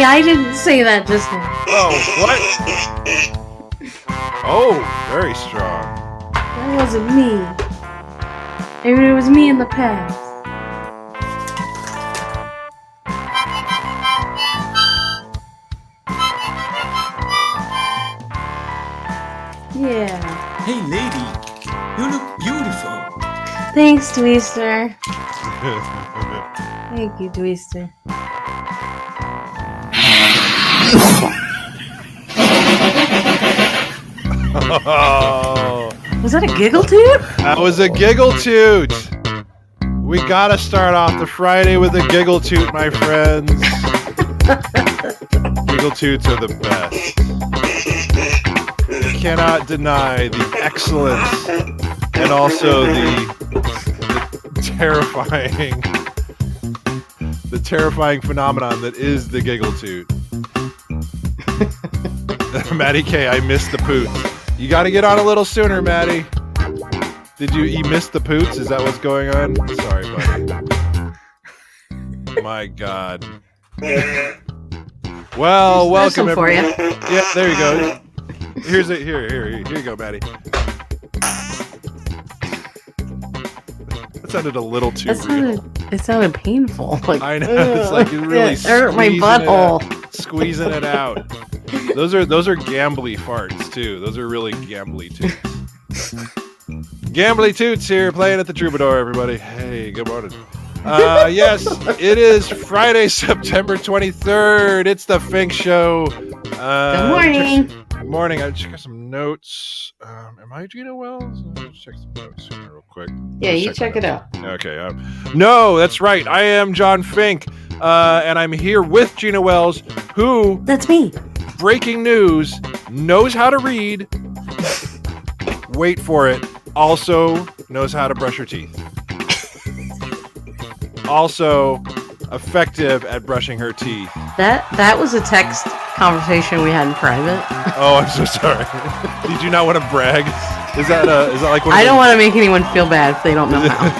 me. I didn't say that just now. Oh, what? Oh, very strong. That wasn't me. Maybe it was me in the past. Yeah. Hey, lady, you look beautiful. Thanks, Twister. Thank you, Twister. Oh, Was that a giggle toot? that was a giggle toot. We gotta start off the Friday with a giggle toot, my friends. Giggle toots are the best. You cannot deny the excellence and also the terrifying phenomenon that is the giggle toot. Maddie K, I missed the poots. You got to get on a little sooner, Maddie. You missed the poots? Is that what's going on? Sorry, buddy. My God. Well, welcome for you. Yeah, there you go. Here you go, Maddie. That sounded a little too real. It sounded painful. Like, I know. It's like you really it hurt my butthole. Squeezing it out. Those are gambly farts too. Those are really gambly toots. Gambly toots here, playing at the Troubadour, everybody. Hey, good morning. Yes, it is Friday, September 23rd. It's the FINK Show. Good morning. Good morning. I check some notes. Am I Gina Wells? Let's check some notes here real quick. Yeah, you check it out. Okay. No, that's right. I am John Fink, and I'm here with Gina Wells, who... That's me. Breaking news, knows how to read. Wait for it. Also knows how to brush her teeth. Also effective at brushing her teeth. That was a text conversation we had in private. Oh, I'm so sorry. Did you not want to brag? Is that like one of I don't want to make anyone feel bad if they don't know how.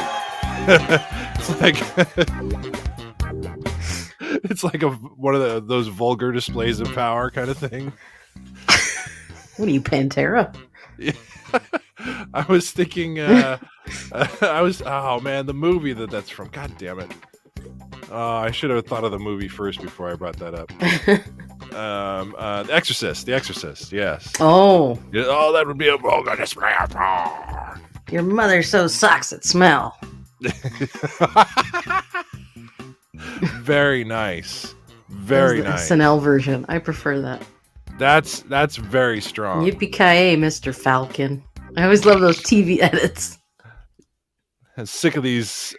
It's like one of those vulgar displays of power kind of thing. What are you, Pantera? Yeah. I was thinking, oh man, the movie that's from. God damn it. I should have thought of the movie first before I brought that up. The Exorcist, yes. Oh, that would be a vulgar display of power. Your mother so sucks at smell. Very nice. Very nice. SNL version. I prefer that. That's very strong. Yippee-ki-yay, Mr. Falcon. I always love those TV edits. I'm sick of these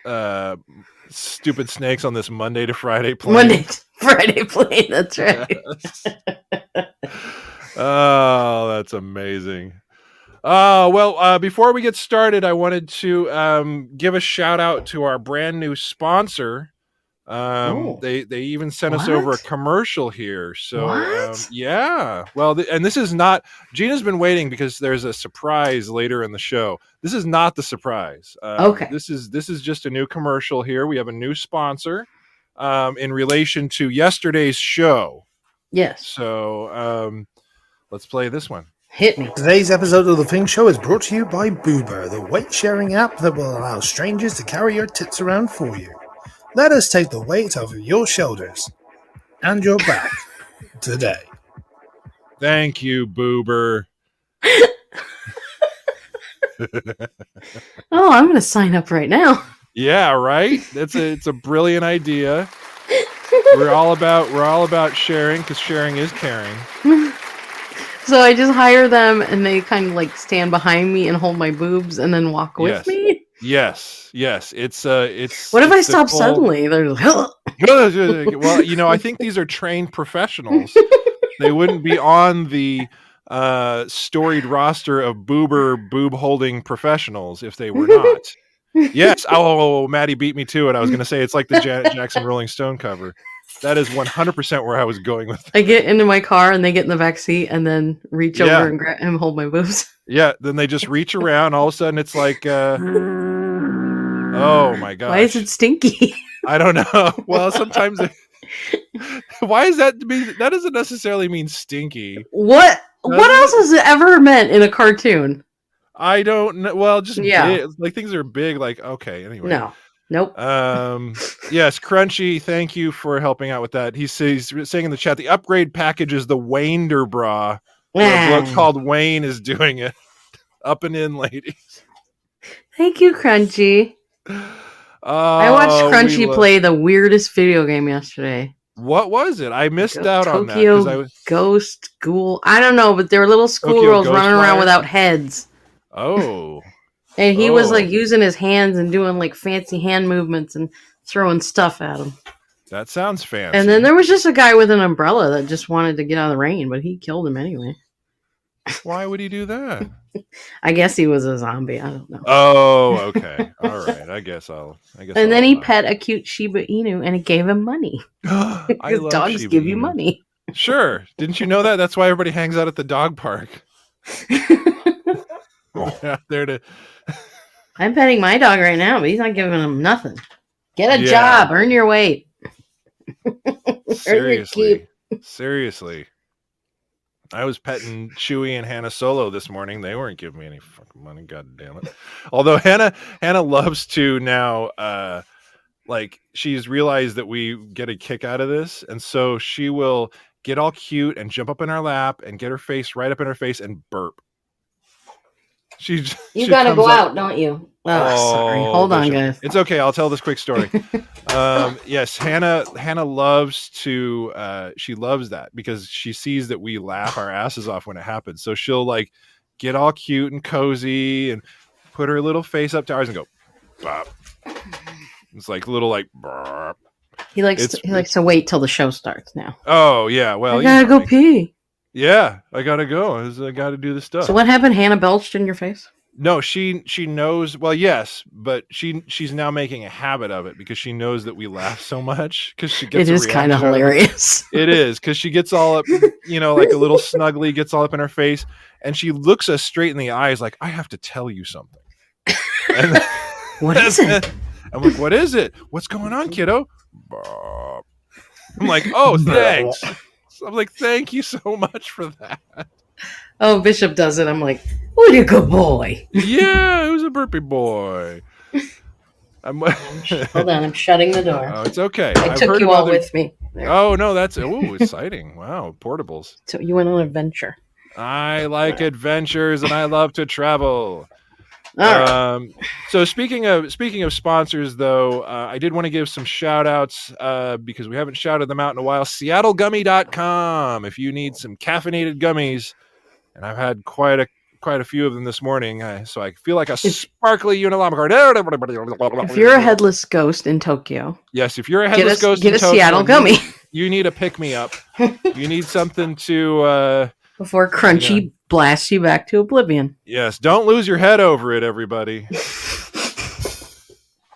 stupid snakes on this Monday to Friday plane. Monday to Friday plane, that's right. Yes. Oh, that's amazing. Well, before we get started, I wanted to give a shout out to our brand new sponsor. They even sent us over a commercial here. So yeah. Well, and this is not. Gina's been waiting because there's a surprise later in the show. This is not the surprise. Okay. This is just a new commercial here. We have a new sponsor in relation to yesterday's show. Yes. So let's play this one. Hit me. Today's episode of The FINK Show is brought to you by Boober, the weight-sharing app that will allow strangers to carry your tits around for you. Let us take the weight off of your shoulders and your back today. Thank you, Boober. Oh, I'm going to sign up right now. Yeah, right? It's a brilliant idea. We're all about sharing because sharing is caring. So I just hire them and they kind of like stand behind me and hold my boobs and then walk with me. Yes. It's what if I stop suddenly? They're like, well, I think these are trained professionals. They wouldn't be on the storied roster of boob holding professionals if they were not. Yes. Oh, Maddie beat me to it. I was going to say it's like the Janet Jackson Rolling Stone cover. That is 100% where I was going with it. I get into my car and they get in the back seat and then reach over and grab and hold my boobs. Yeah. Then they just reach around. All of a sudden it's like, oh my God. Why is it stinky? I don't know. Well, sometimes Why is that mean? That doesn't necessarily mean stinky. What Doesn't else it? has it ever meant in a cartoon? I don't know. Well, just Yeah. big. Like things are big. Like okay. Anyway. No. Nope. Yes, Crunchy. Thank you for helping out with that. He's saying in the chat the upgrade package is the Wander bra, where a bloke called Wayne is doing it. Up and in, ladies. Thank you, Crunchy. I watched Crunchy play the weirdest video game yesterday. What was it? I missed out on that because I was Ghost Ghoul. I don't know, but there were little schoolgirls running around without heads. Oh. And he was like using his hands and doing like fancy hand movements and throwing stuff at him. That sounds fancy. And then there was just a guy with an umbrella that just wanted to get out of the rain, but he killed him anyway. Why would he do that? I guess he was a zombie. I don't know. Oh, okay. All right. I guess. And then he pet a cute Shiba Inu and he gave him money. Because dogs give you money. Sure. Didn't you know that? That's why everybody hangs out at the dog park. There to. I'm petting my dog right now, but he's not giving him nothing. Get a job. Earn your weight. Seriously. I was petting Chewy and Hannah Solo this morning. They weren't giving me any fucking money. God damn it. Although Hannah loves to now, like she's realized that we get a kick out of this. And so she will get all cute and jump up in our lap and get her face right up in her face and burp. You gotta go out, don't you? Oh, sorry. Hold on, guys. It's okay. I'll tell this quick story. Yes, Hannah loves to. She loves that because she sees that we laugh our asses off when it happens. So she'll like get all cute and cozy and put her little face up to ours and go, bop. It's like little like. Burp. He likes to wait till the show starts now. Oh yeah, well I gotta go pee. Yeah, I gotta go. I gotta do this stuff. So what happened? Hannah belched in your face? No, she knows. Well, yes, but she's now making a habit of it because she knows that we laugh so much. Because she gets. It is kind of hilarious. It is because she gets all up, like a little snuggly gets all up in her face, and she looks us straight in the eyes, like I have to tell you something. And what is it? I'm like, what is it? What's going on, kiddo? I'm like, oh, thanks. I'm like, thank you so much for that. Oh, Bishop does it. I'm like, what a good boy. Yeah, it was a burpee boy. Hold on, I'm shutting the door. Oh, it's okay. I took you all with me. There. Oh, no, that's exciting. Wow, portables. So you went on an adventure. I like adventures and I love to travel. So speaking of sponsors, though, I did want to give some shout outs because we haven't shouted them out in a while. SeattleGummy.com. If you need some caffeinated gummies, and I've had quite a few of them this morning, so I feel like a sparkly Unalama card. If you're a headless ghost in Tokyo, yes, if you're a headless ghost in Tokyo, Seattle gummy. You need a pick me up. You need something to before Crunchy blasts you back to oblivion. Yes, don't lose your head over it, everybody.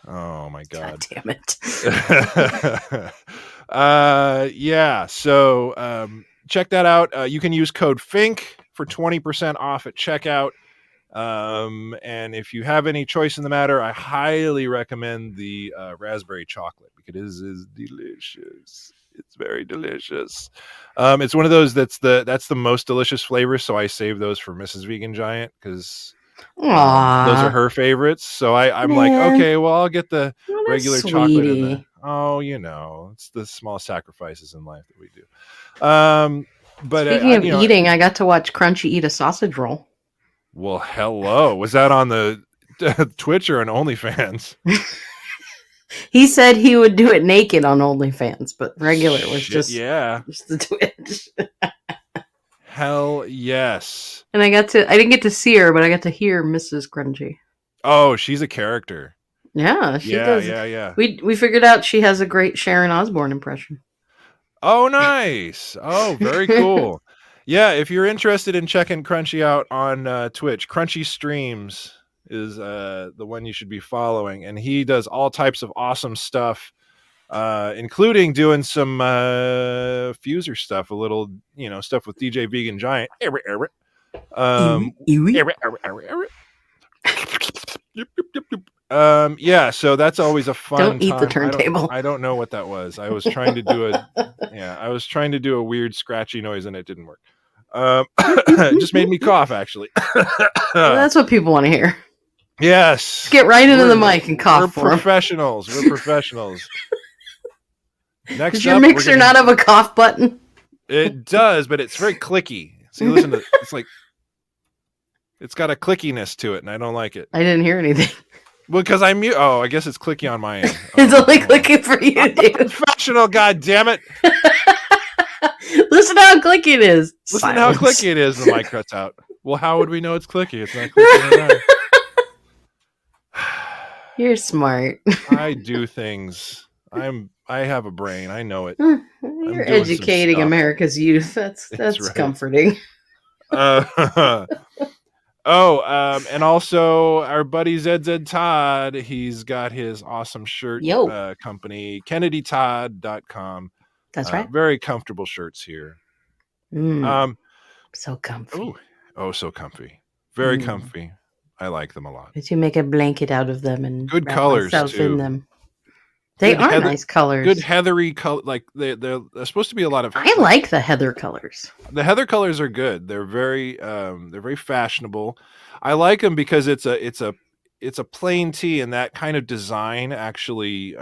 Oh my God. Damn it. Yeah, so check that out. You can use code FINK for 20% off at checkout. And if you have any choice in the matter, I highly recommend the raspberry chocolate because it is delicious. It's very delicious. It's one of those that's the most delicious flavor, so I save those for Mrs. Vegan Giant because those are her favorites. So I'm like, okay, well, I'll get the regular chocolate. It's the small sacrifices in life that we do. But speaking of eating, I got to watch Crunchy eat a sausage roll. Well, hello. Was that on the Twitch or on OnlyFans? He said he would do it naked on OnlyFans, but regular was just the Twitch. Hell yes. And I didn't get to see her, but I got to hear Mrs. Crunchy. Oh, she's a character. Yeah, she does. Yeah. We figured out she has a great Sharon Osbourne impression. Oh, nice. Oh, very cool. Yeah, if you're interested in checking Crunchy out on Twitch, Crunchy Streams is the one you should be following, and he does all types of awesome stuff, including doing some Fuser stuff, a little stuff with DJ Vegan Giant. Yeah, so that's always a fun Don't eat the time. turntable. I don't know what that was. I was trying to do a weird scratchy noise and it didn't work. It just made me cough, actually. Well, that's what people want to hear. Yes. Get right into the mic and cough We're for 'em. professionals. We're professionals. Next Does your up, mixer not have a cough button? It does, but it's very clicky. See, listen to it's like it's got a clickiness to it, and I don't like it. I didn't hear anything. Well, because I mute. Oh, I guess it's clicky on my end. It's only clicking for you, I'm a dude. professional, God damn it! Listen how clicky it is. Listen to how clicky it is. The mic cuts out. Well, how would we know it's clicky? It's not clicky. Right. You're smart. I do things. I have a brain. I know it. You're doing some educating stuff. America's youth. That's right. comforting. And also our buddy ZZ Todd, he's got his awesome shirt company, KennedyTodd.com. That's right. Very comfortable shirts here. So comfy. So comfy. Very comfy. I like them a lot. But you make a blanket out of them and good wrap colors myself too. in them. They are nice colors. Good heathery color. Like they're supposed to be a lot of. I like the heather colors. The heather colors are good. They're very fashionable. I like them because it's a plain tee, and that kind of design actually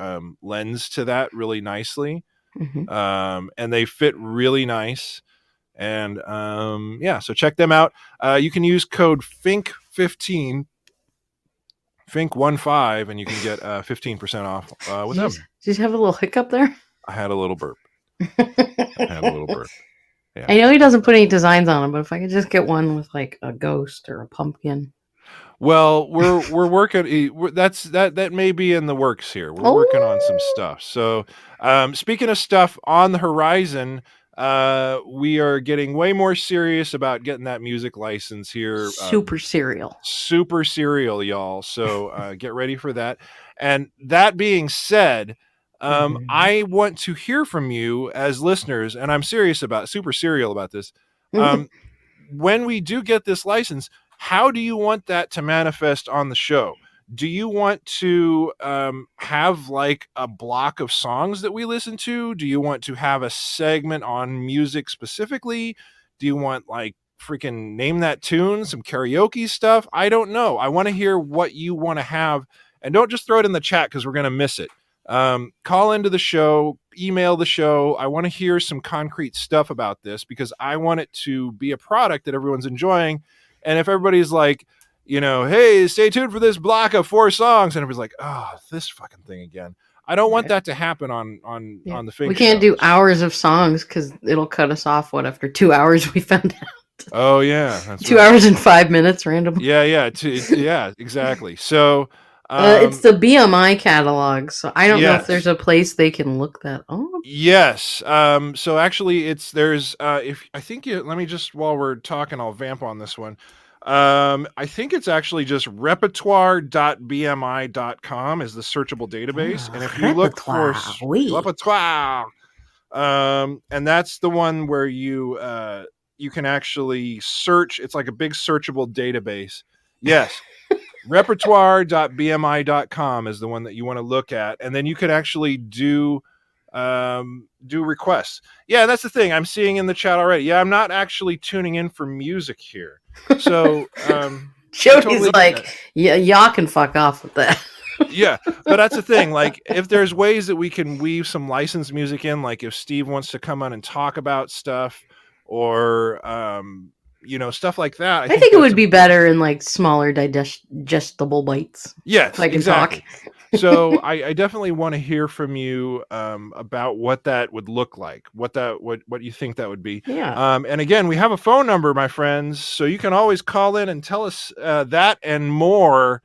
lends to that really nicely. Mm-hmm. And they fit really nice. And so check them out. You can use code FINK15. FINK15, and you can get 15% off with them. Did you have a little hiccup there? I had a little burp. Yeah. I know he doesn't put any designs on them, but if I could just get one with like a ghost or a pumpkin. Well, we're working. That may be in the works here. We're working on some stuff. So, speaking of stuff on the horizon, we are getting way more serious about getting that music license here. Super serial, y'all. So get ready for that. And that being said, I want to hear from you as listeners, and I'm super serial about this. When we do get this license, how do you want that to manifest on the show? Do you want to have like a block of songs that we listen to? Do you want to have a segment on music specifically? Do you want like freaking name that tune, some karaoke stuff? I don't know. I want to hear what you want to have, and don't just throw it in the chat because we're going to miss it. Call into the show, email the show. I want to hear some concrete stuff about this because I want it to be a product that everyone's enjoying. And if everybody's like, hey, stay tuned for this block of 4 songs, and everybody's like, oh, this fucking thing again. I don't want that to happen on the FINK We can't shows. do hours of songs because it'll cut us off. After 2 hours we found out. Oh yeah, that's 2 hours and 5 minutes randomly. Yeah, exactly. So it's the BMI catalog, so I don't know if there's a place they can look that up. Yes. So actually, let me just, while we're talking, I'll vamp on this one. I think it's actually just repertoire.bmi.com is the searchable database. And if you look for repertoire, and that's the one where you can actually search. It's like a big searchable database. Yes. repertoire.bmi.com is the one that you want to look at. And then you could actually do requests. Yeah, that's the thing I'm seeing in the chat already. Yeah, I'm not actually tuning in for music here. So Jody's like, yeah, y'all can fuck off with that. Yeah, but that's the thing. Like, if there's ways that we can weave some licensed music in, like if Steve wants to come on and talk about stuff, or stuff like that. I think it would be better in like smaller digestible bites. Yes, I can exactly. talk. So I definitely want to hear from you about what that would look like, what you think that would be. Yeah. And again, we have a phone number, my friends, so you can always call in and tell us that and more.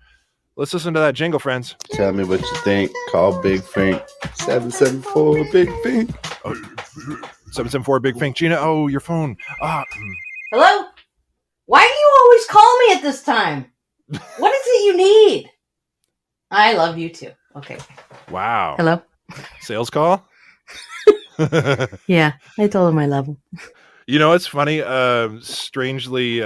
Let's listen to that jingle, friends. Tell me what you think. Call Big Fink. 774 Big Fink. 774 Big Fink. Gina, your phone. Hello? Why do you always call me at this time? What is it you need? I love you too. Okay. Wow. Hello? Sales call? Yeah, I told him I love him. It's funny. Strangely,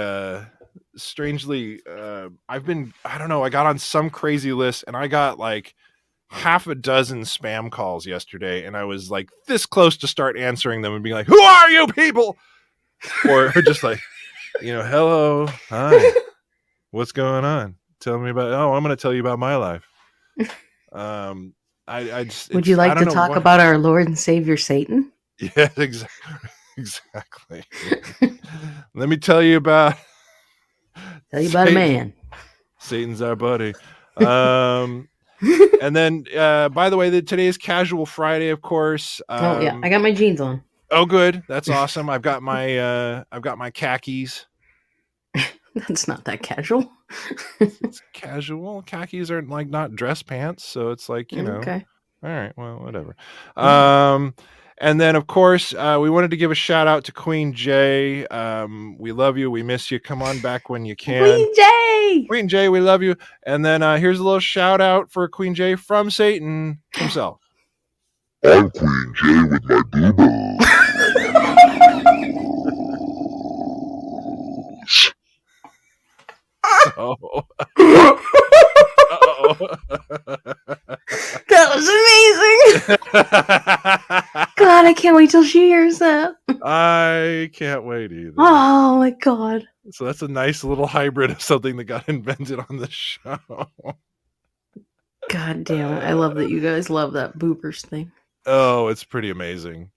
strangely, I got on some crazy list and I got like half a dozen spam calls yesterday, and I was like this close to start answering them and being like, "Who are you people?" Or just like, hello, hi, what's going on? Tell me about. Oh, I'm going to tell you about my life. I just. Would you like to talk about our Lord and Savior Satan? Yeah, exactly. Let me tell you about. Tell you about a man. Satan's our buddy. And then, by the way, today is Casual Friday, of course. Oh yeah, I got my jeans on. Oh, good. That's awesome. I've got my khakis. That's not that casual. It's casual. Khakis are like not dress pants, so it's like Okay. All right. Well, whatever. And then, of course, we wanted to give a shout out to Queen Jay. We love you. We miss you. Come on back when you can. Queen Jay! Queen Jay, we love you. And then here's a little shout out for Queen Jay from Satan himself. I'm Queen Jay with my boobers. Oh. That was amazing. God, I can't wait till she hears that. I can't wait either. Oh my God. So that's a nice little hybrid of something that got invented on the show. God damn it. I love that you guys love that boopers thing. Oh, it's pretty amazing.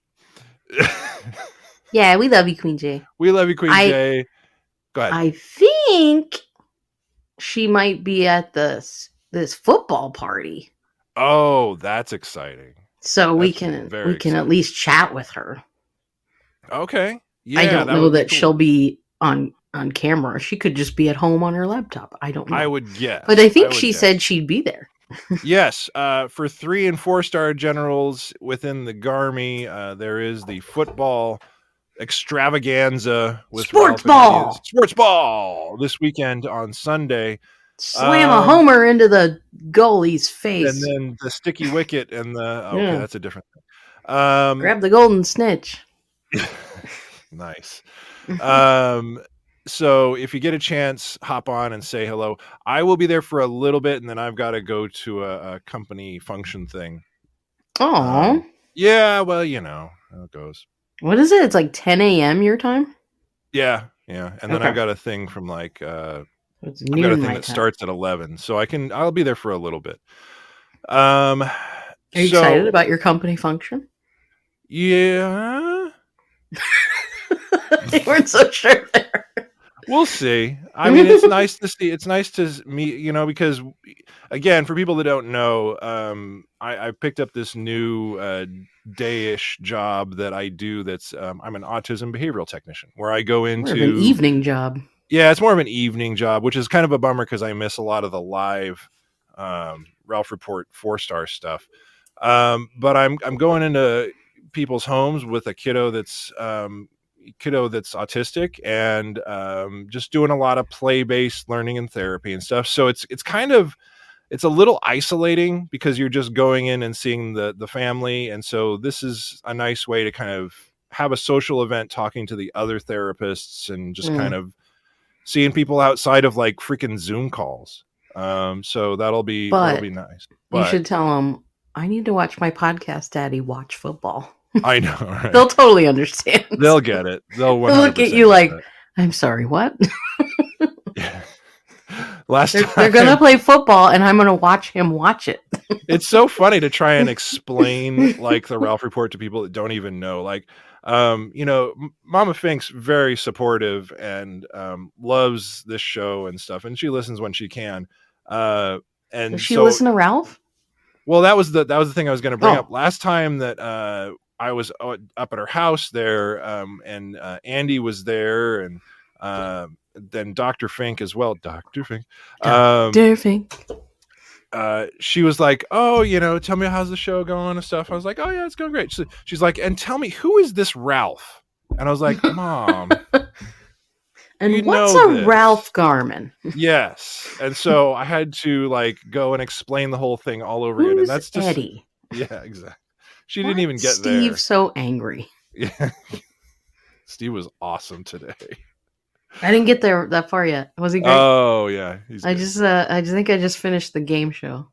Yeah, we love you, Queen Jay. We love you, Queen Jay. Go ahead. I think she might be at this football party. Oh, that's exciting. So we can at least chat with her. Okay. Yeah, I don't know that she'll be on camera. She could just be at home on her laptop. I don't know. I would guess. But I think she said she'd be there. Yes. For 3- and 4-star generals within the Garmy, there is the football extravaganza with sports ball this weekend on Sunday. Slam a homer into the goalie's face, and then the sticky wicket and the that's a different thing. Grab the golden snitch. Nice. So if you get a chance, hop on and say hello. I will be there for a little bit, and then I've got to go to a company function thing. Oh, yeah. Well, how it goes. What is it? It's like 10 a.m. your time? Yeah. And then I've got a thing from like it's I've got a thing that starts at 11, so I'll be there for a little bit. Are you excited about your company function? Yeah. They weren't so sure there. We'll see. I mean, it's nice to see. It's nice to meet, because again, for people that don't know, I picked up this new day-ish job that I do. That's I'm an autism behavioral technician, where I go into more of an evening job. Yeah, it's more of an evening job, which is kind of a bummer because I miss a lot of the live Ralph Report 4-star stuff. But I'm going into people's homes with a kiddo that's autistic, and just doing a lot of play-based learning and therapy and stuff. So it's a little isolating because you're just going in and seeing the family. And so this is a nice way to kind of have a social event, talking to the other therapists and just kind of seeing people outside of like freaking Zoom calls. So that'll be nice. But you should tell them, I need to watch my podcast, Daddy, watch football. I know, right? They'll totally understand. They'll get it. They'll look at you like, I'm sorry, what? Yeah. They're going to play football, and I'm going to watch him watch it. It's so funny to try and explain like the Ralph Report to people that don't even know. Like, Mama Fink's very supportive and loves this show and stuff, and she listens when she can. And does she listen to Ralph? Well, that was the thing I was going to bring up last time that I was up at her house there, and Andy was there, and then Dr. Fink as well. Dr. Fink. Dr. Fink. She was like, oh, tell me how's the show going and stuff. I was like, oh yeah, it's going great. She's like, and tell me, who is this Ralph? And I was like, Mom. And what's a Ralph Garman? Yes. And so I had to like go and explain the whole thing all over again. And that's just Eddie. Yeah, exactly. She didn't even get Steve there. So angry. Yeah. Steve was awesome today. I didn't get there that far yet. Was he great? Oh yeah, he's I good. think I just finished the game show.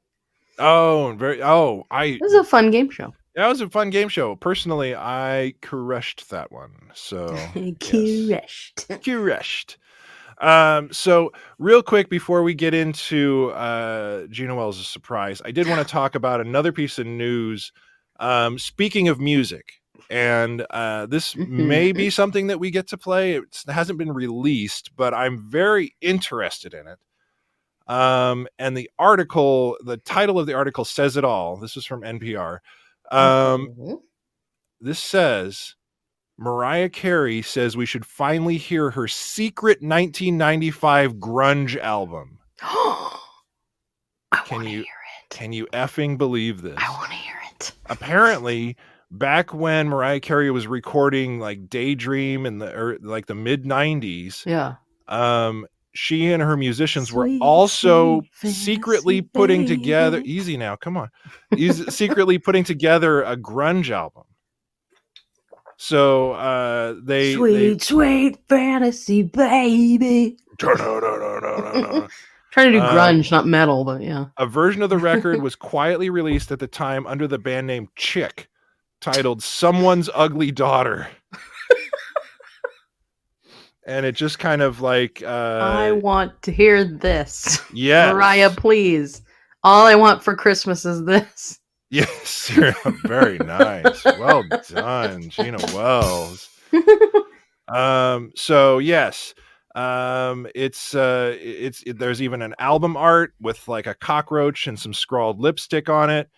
It It was a fun game show. That was a fun game show. Personally, I crushed that one. So crushed. So real quick before we get into Gina Wells' surprise, I did want to talk about another piece of news. Speaking of music, and this may be something that we get to play. It hasn't been released, but I'm very interested in it. And the title of the article says it all. This is from NPR. This says Mariah Carey says we should finally hear her secret 1995 grunge album. Can you effing believe this? I want to hear it. Apparently, back when Mariah Carey was recording like Daydream in the mid 90s, she and her musicians were also secretly putting together easy now, come on. Secretly putting together a grunge album. So they sweet fantasy baby. No. Trying to do grunge, not metal, but yeah. A version of the record was quietly released at the time under the band name Chick, titled Someone's Ugly Daughter. And it just kind of like I want to hear this. Yes. Mariah, please. All I want for Christmas is this. Yes, very nice. Well done, Gina Wells. So yes, there's even an album art with like a cockroach and some scrawled lipstick on it.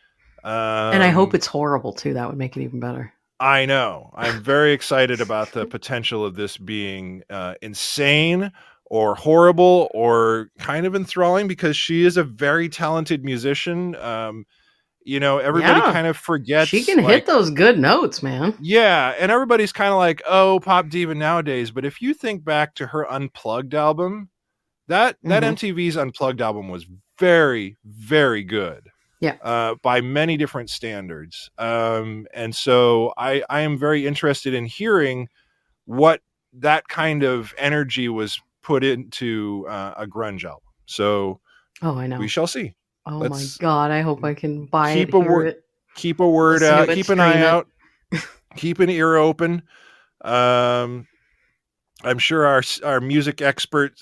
And I hope it's horrible too. That would make it even better. I know. I'm very excited about the potential of this being insane or horrible or kind of enthralling because she is a very talented musician. Everybody kind of forgets she can hit those good notes, man. Yeah, and everybody's kind of like, oh, pop diva nowadays. But if you think back to her Unplugged album, that MTV's Unplugged album was very, very good. Yeah. By many different standards. And so I am very interested in hearing what that kind of energy was put into a grunge album. So I know. We shall see. Oh my God, I hope I can buy it. Keep a word out, keep an eye out, keep an ear open. I'm sure our music expert,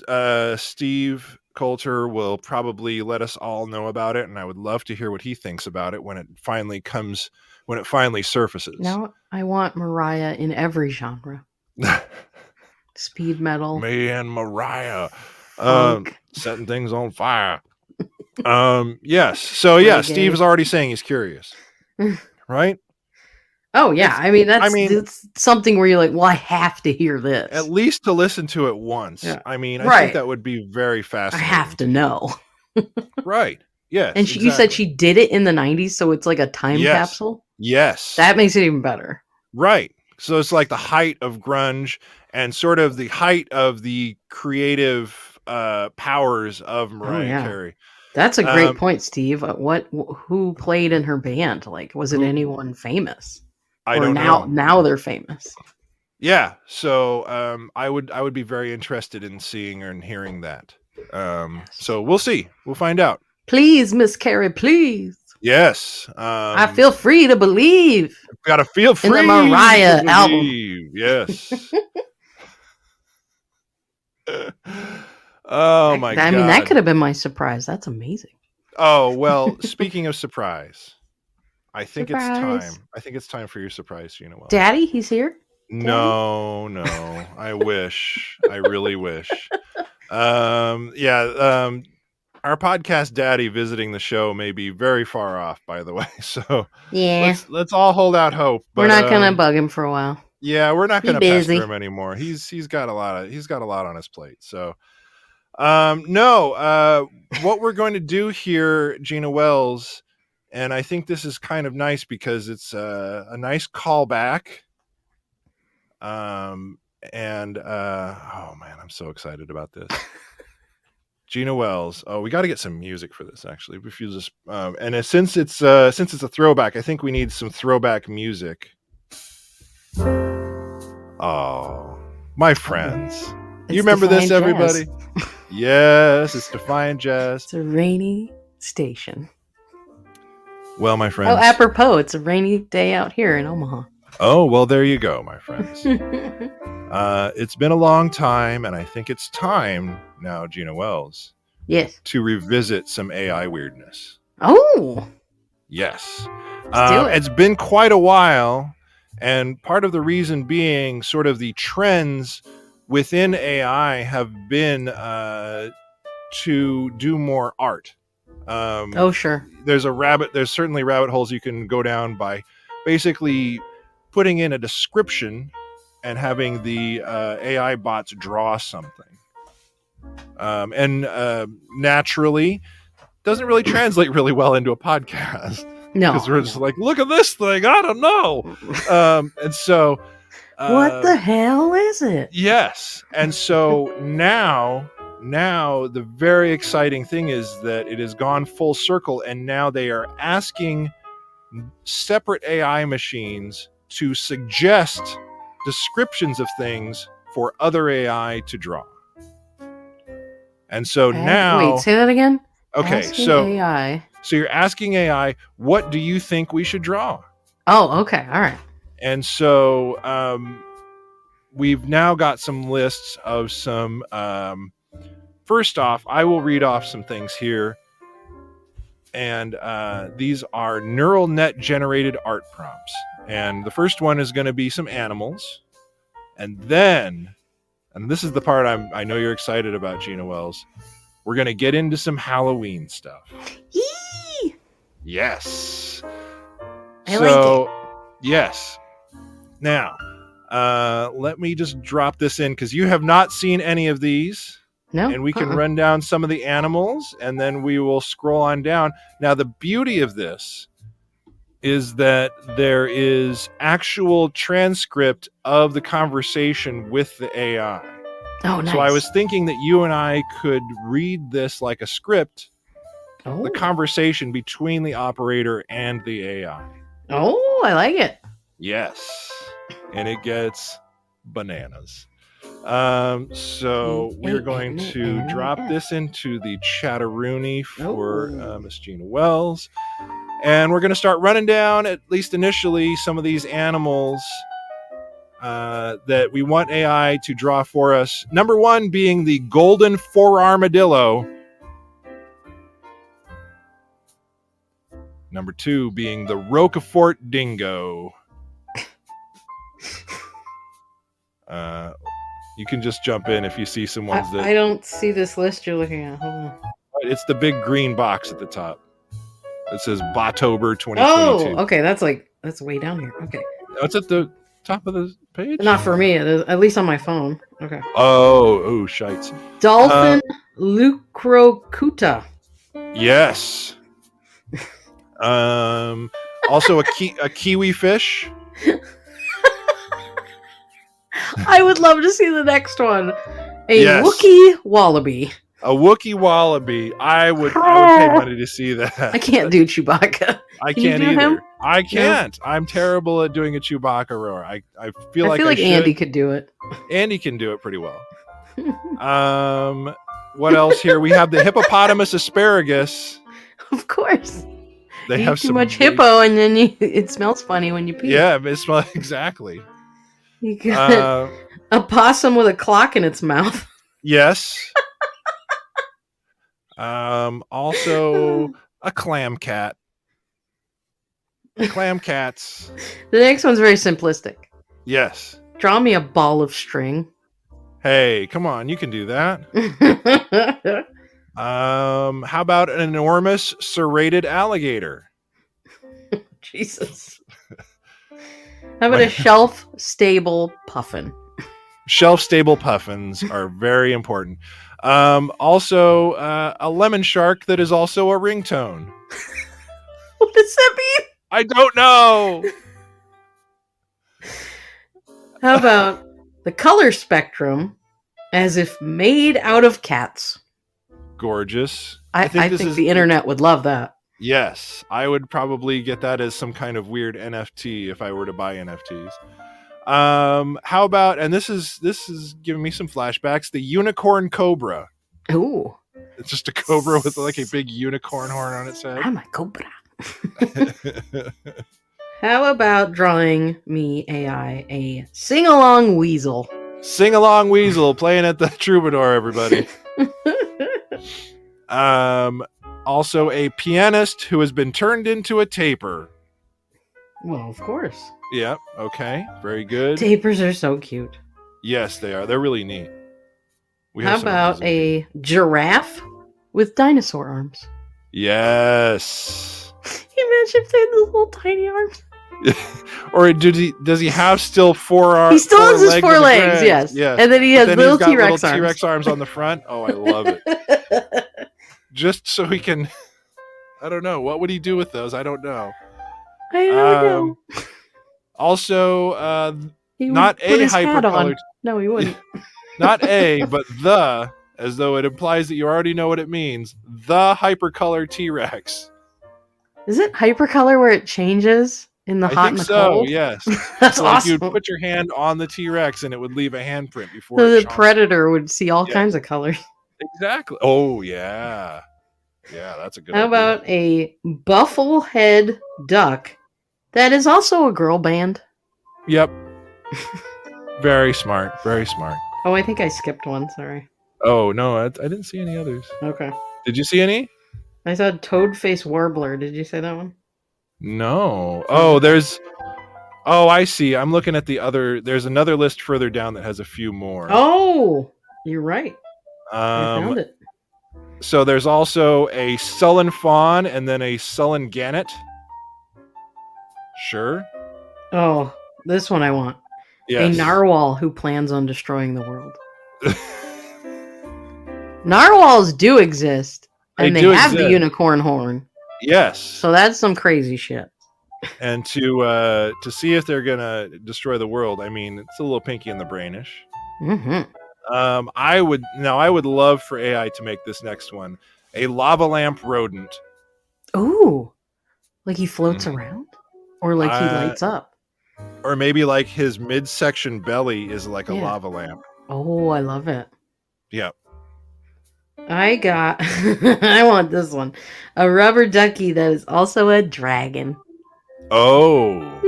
Steve Coulter, will probably let us all know about it, and I would love to hear what he thinks about it when it finally surfaces. Now I want Mariah in every genre. Speed metal. Me and Mariah. Setting things on fire. Yes. So yeah, Steve's already saying he's curious. Right? Oh yeah. That's something where you're like, well, I have to hear this. At least to listen to it once. Yeah. I think that would be very fascinating. I have to know. Right. Yes. And you said she did it in the 90s, so it's like a time capsule? Yes. That makes it even better. Right. So it's like the height of grunge and sort of the height of the creative powers of Mariah Carey. That's a great point, Steve. Who played in her band? Like, was it anyone famous? I don't know. Now they're famous. Yeah. So I would be very interested in seeing and hearing that. So we'll see. We'll find out. Please, Miss Carey, please. Yes. I feel free to believe. Gotta feel free in the Mariah album. Yes. Oh my God. That could have been my surprise. That's amazing. Oh, well, speaking of surprise, I think it's time. I think it's time for your surprise, Gina Wells. Daddy, he's here? No. I wish. I really wish. Our podcast daddy visiting the show may be very far off, by the way. So yeah, let's all hold out hope. But, we're not gonna bug him for a while. Yeah, we're not gonna pester him anymore. He's got a lot on his plate. So what we're going to do here, Gina Wells, and I think this is kind of nice because it's a nice callback. Oh man, I'm so excited about this. Gina Wells. Oh, we got to get some music for this. Actually, if you just and since it's a throwback, I think we need some throwback music. Oh, my friends, You remember this, Defiant everybody? Jazz. Yes, it's Defiant Jazz. It's a rainy station. Well, my friends. Oh, apropos, it's a rainy day out here in Omaha. Oh, well, there you go, my friends. It's been a long time, and I think it's time now, Gina Wells, Yes. to revisit some AI weirdness. Oh. Yes. Let's do it. It's been quite a while, and part of the reason being sort of the trends within AI have been to do more art. Oh, sure. There's certainly rabbit holes you can go down by basically putting in a description and having the AI bots draw something. And naturally, doesn't really translate really well into a podcast. No. Because we're just like, look at this thing. I don't know. And so... what the hell is it? Yes. And so now the very exciting thing is that it has gone full circle, and now they are asking separate AI machines to suggest descriptions of things for other AI to draw. And so now... Wait, say that again? Okay, Asking so AI. So you're asking AI, what do you think we should draw? Oh, okay. All right. And so we've now got some lists of some... first off, I will read off some things here. And these are neural net generated art prompts. And the first one is going to be some animals. And then, and this is the part I know you're excited about, Gina Wells, we're going to get into some Halloween stuff. Eee! Yes. I like it. Yes. Now, let me just drop this in because you have not seen any of these. No. And we can run down some of the animals, and then we will scroll on down. Now, the beauty of this is that there is actual transcript of the conversation with the AI. Oh, nice. So I was thinking that you and I could read this like a script, the conversation between the operator and the AI. Oh, I like it. Yes. And it gets bananas. So we're going to drop this into the Chatteroonie for Miss Gina Wells. And we're going to start running down, at least initially, some of these animals that we want AI to draw for us. Number one being the golden four-armadillo. Number two being the Roquefort dingo. You can just jump in if you see some ones that... I don't see this list you're looking at. Hold on. It's the big green box at the top. It says Bottober 2022. Oh, okay. That's way down here. Okay. It's at the top of the page? Not for me. It is, at least on my phone. Okay. Oh, shites. Dolphin Lucrocuta. Yes. Also a kiwi fish. I would love to see the next one. A Yes. Wookiee wallaby. A Wookiee wallaby. I would pay money to see that. I can't do Chewbacca. I Can you can't do either. him? I can't. No. I'm terrible at doing a Chewbacca roar. I feel like Andy could do it. Andy can do it pretty well. What else here? We have the hippopotamus asparagus. Of course. They you have eat too some much hippo, and then it smells funny when you pee. Yeah, it smells exactly. You got a possum with a clock in its mouth. Yes. Also a clam cat. Clam cats. The next one's very simplistic. Yes. Draw me a ball of string. Hey, come on, you can do that. How about an enormous serrated alligator? Jesus. How about a shelf-stable puffin? Shelf-stable puffins are very important. Also, a lemon shark that is also a ringtone. What does that mean? I don't know. How about the color spectrum as if made out of cats? Gorgeous. I think the internet would love that. Yes, I would probably get that as some kind of weird NFT if I were to buy NFTs. How about, and this is giving me some flashbacks, the unicorn cobra. Ooh. It's just a cobra with like a big unicorn horn on its head. I'm a cobra. How about drawing me AI a sing-along weasel? Sing along weasel playing at the troubadour, everybody. Also a pianist who has been turned into a taper. Well, of course. Yep. Okay. Very good. Tapers are so cute. Yes, they are. They're really neat. How about a giraffe with dinosaur arms? Yes. Imagine if they had those little tiny arms. Or does he have still 4 arms? He still has his 4 legs, yes. And then he has little T-Rex arms. T-Rex arms on the front. Oh, I love it. Just so he can, I don't know. What would he do with those? I don't know. I don't know. Also, not a hypercolored. No, he wouldn't. Not a, but the, as though it implies that you already know what it means. The hypercolor T-Rex. Is it hypercolor where it changes in the hot and the cold? Yes. That's so awesome. You'd put your hand on the T-Rex and it would leave a handprint before so the predator would see all kinds of colors. Exactly. Oh, yeah. Yeah, that's a good How idea. about a bufflehead duck that is also a girl band? Yep. Very smart. Very smart. Oh, I think I skipped one. Sorry. Oh, no, I didn't see any others. Okay. Did you see any? I saw Toadface Warbler. Did you say that one? No. Oh, there's... Oh, I see. I'm looking at the other... There's another list further down that has a few more. Oh, you're right. I found it. So there's also a sullen fawn and then a sullen gannet. Sure. Oh, this one I want. Yes. A narwhal who plans on destroying the world. Narwhals do exist, and they have the unicorn horn. Yes. So that's some crazy shit. And to see if they're gonna destroy the world, I mean, it's a little pinky in the brainish. Mm-hmm. I would love for AI to make this next one a lava lamp rodent. Ooh, like he floats around, or like he lights up, or maybe like his midsection belly is like a lava lamp. Oh, I love it. Yep. I got. I want this one, a rubber ducky that is also a dragon. Oh.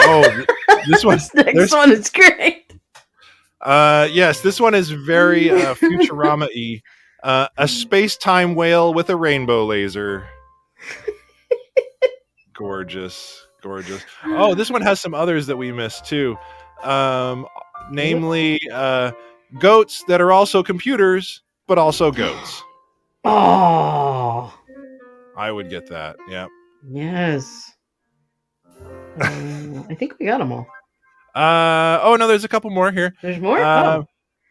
Oh, this one. This next one is great. Yes, this one is very Futurama-y. A space-time whale with a rainbow laser. Gorgeous. Oh, this one has some others that we missed too. Namely, goats that are also computers, but also goats. Oh. I would get that. Yeah. Yes. I think we got them all. Oh no, there's a couple more here. There's more.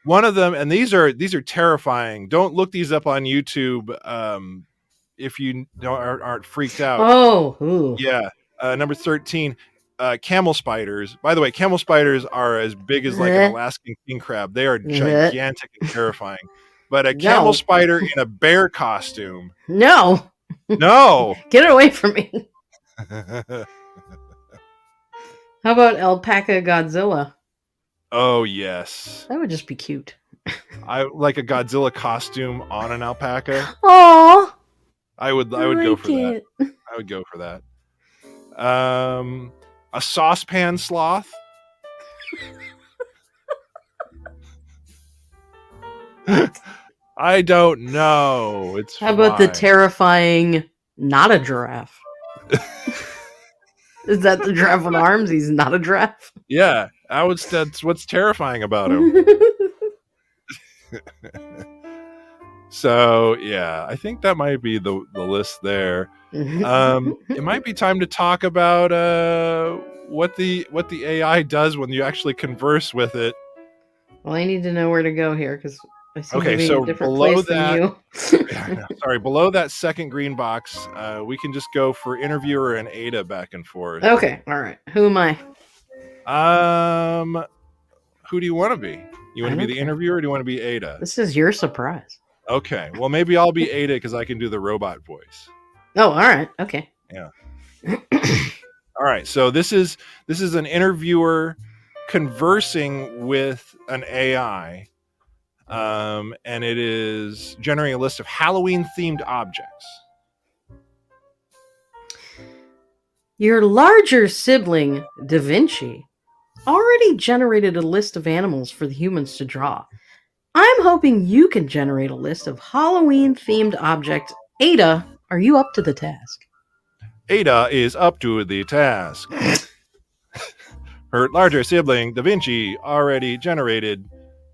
One of them, and these are terrifying. Don't look these up on YouTube if you aren't freaked out. Oh, ooh. Yeah. Number 13, camel spiders. By the way, camel spiders are as big as like an Alaskan king crab. They are gigantic and terrifying. But a camel spider in a bear costume. No. Get it away from me. How about alpaca Godzilla? Oh, yes. That would just be cute. I like a Godzilla costume on an alpaca. Aww. I would go for that. I would go for that. A saucepan sloth. I don't know. How about the terrifying not a giraffe? Is that the giraffe with arms? He's not a giraffe? Yeah, that's what's terrifying about him. So, yeah, I think that might be the list there. It might be time to talk about what the AI does when you actually converse with it. Well, I need to know where to go here because I seem to be so in a different below place that, than you. Sorry, below that second green box, we can just go for interviewer and Ada back and forth. Okay, all right. Who am I? Who do you want to be? You want to be the interviewer or do you want to be Ada? This is your surprise. Okay, well, maybe I'll be Ada because I can do the robot voice. Oh, all right. Okay. Yeah. All right. So this is an interviewer conversing with an AI, and it is generating a list of Halloween-themed objects. Your larger sibling, Da Vinci, already generated a list of animals for the humans to draw. I'm hoping you can generate a list of Halloween-themed objects. Ada, are you up to the task? Ada is up to the task. Her larger sibling, Da Vinci, already generated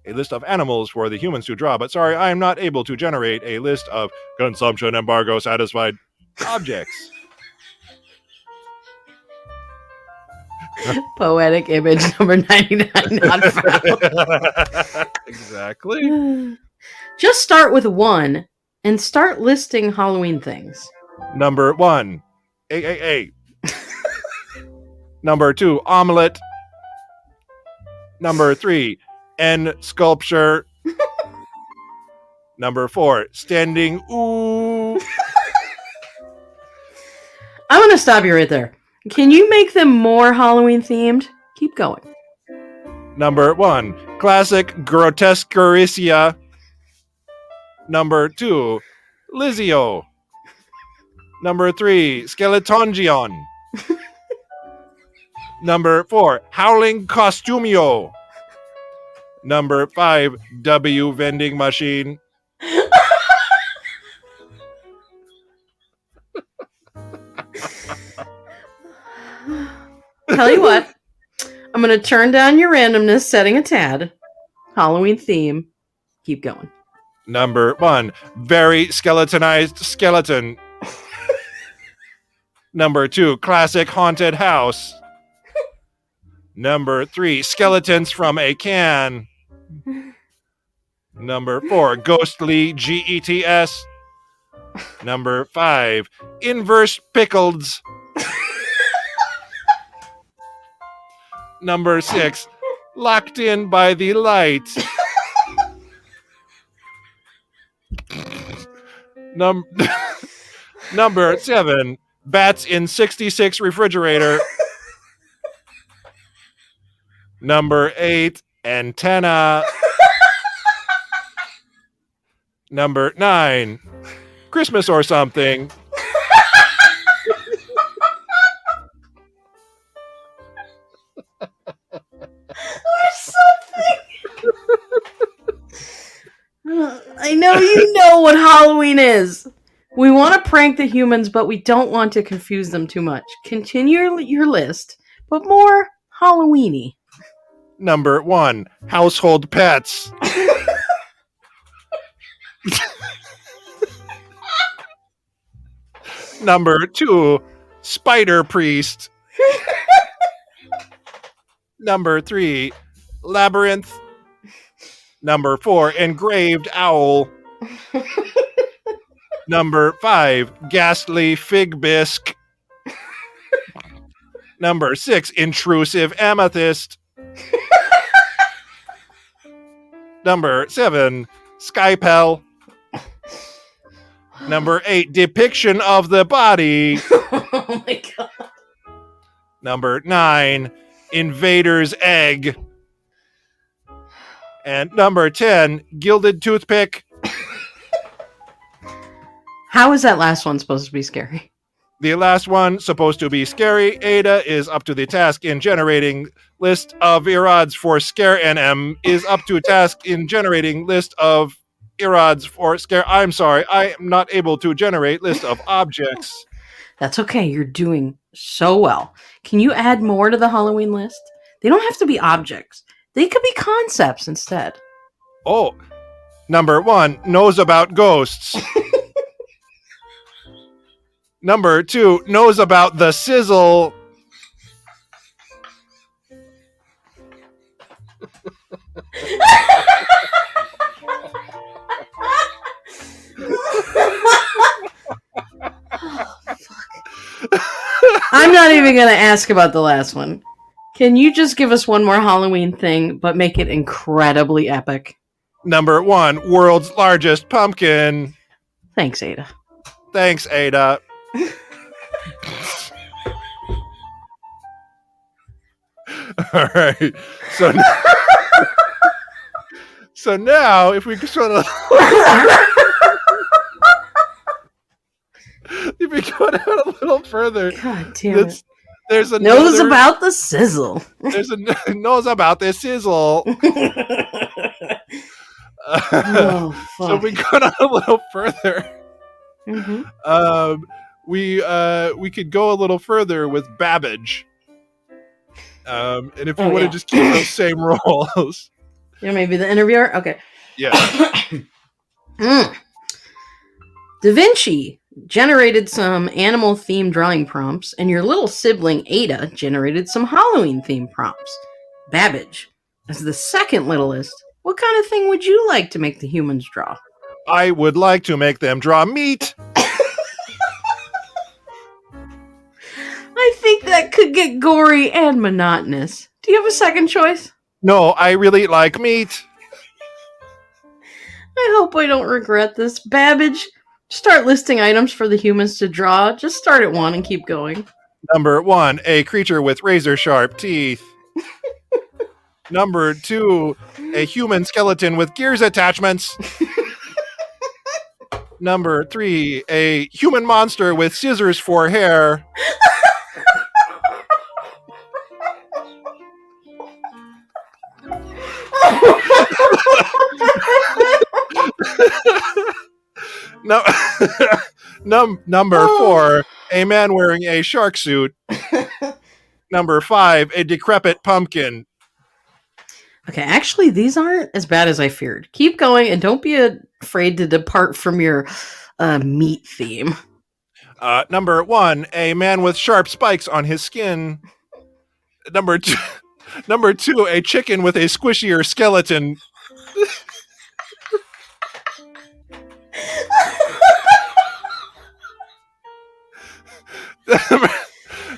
a list of animals for the humans to draw, but sorry, I am not able to generate a list of consumption embargo satisfied objects. Poetic image number 99 not found. Exactly. Just start with 1 and start listing Halloween things. Number 1, AAA. Number 2, omelet. Number 3, N sculpture. Number 4, standing ooh. I'm going to stop you right there. Can you make them more Halloween themed? Keep going. Number 1, classic grotesquericia. Number 2, Lizio. Number 3, skeletongion. Number 4, howling costumio. Number 5, W vending machine. Tell you what, I'm going to turn down your randomness setting a tad. Halloween theme. Keep going. Number 1, very skeletonized skeleton. Number 2, classic haunted house. Number 3, skeletons from a can. Number 4, ghostly GETS. Number 5, inverse pickleds. Number 6, locked in by the light. Number 7, bats in 66 refrigerator. Number 8, antenna. Number 9, Christmas or something. I know you know what Halloween is. We want to prank the humans, but we don't want to confuse them too much. Continue your list, but more Halloween-y. Number 1, household pets. Number 2, spider priest. Number 3, labyrinth. Number 4, engraved owl. Number 5, ghastly fig bisque. Number 6, intrusive amethyst. Number 7, skypel. Number 8, depiction of the body. Oh my god. Number 9, invader's egg. And number 10, gilded toothpick. How is that last one supposed to be scary? The last one supposed to be scary. Ada is up to the task in generating list of erods for scare, and M is up to task in generating list of erods for scare. I'm sorry, I am not able to generate list of objects. That's okay. You're doing so well. Can you add more to the Halloween list? They don't have to be objects. They could be concepts instead. Oh, number 1, knows about ghosts. Number 2, knows about the sizzle. I'm not even going to ask about the last one. Can you just give us one more Halloween thing, but make it incredibly epic? Number 1, world's largest pumpkin. Thanks, Ada. Thanks, Ada. All right. So now, if we sort of, if we go down a little further, God damn it. there's a Knows about the sizzle. There's a knows about this sizzle. Oh, fuck. So we go down a little further. Mm-hmm. We could go a little further with Babbage. And if you want to just keep those same roles. Yeah, maybe the interviewer? Okay. Yeah. Da Vinci generated some animal-themed drawing prompts, and your little sibling, Ada, generated some Halloween-themed prompts. Babbage, as the second littlest, what kind of thing would you like to make the humans draw? I would like to make them draw meat. I think that could get gory and monotonous. Do you have a second choice? No, I really like meat. I hope I don't regret this. Babbage, start listing items for the humans to draw. Just start at 1 and keep going. Number 1, a creature with razor-sharp teeth. Number 2, a human skeleton with gears attachments. Number 3, a human monster with scissors for hair. Number 4, a man wearing a shark suit. Number 5, a decrepit pumpkin. Okay, actually, these aren't as bad as I feared. Keep going, and don't be afraid to depart from your meat theme. Number 1, a man with sharp spikes on his skin. Number 2, a chicken with a squishier skeleton.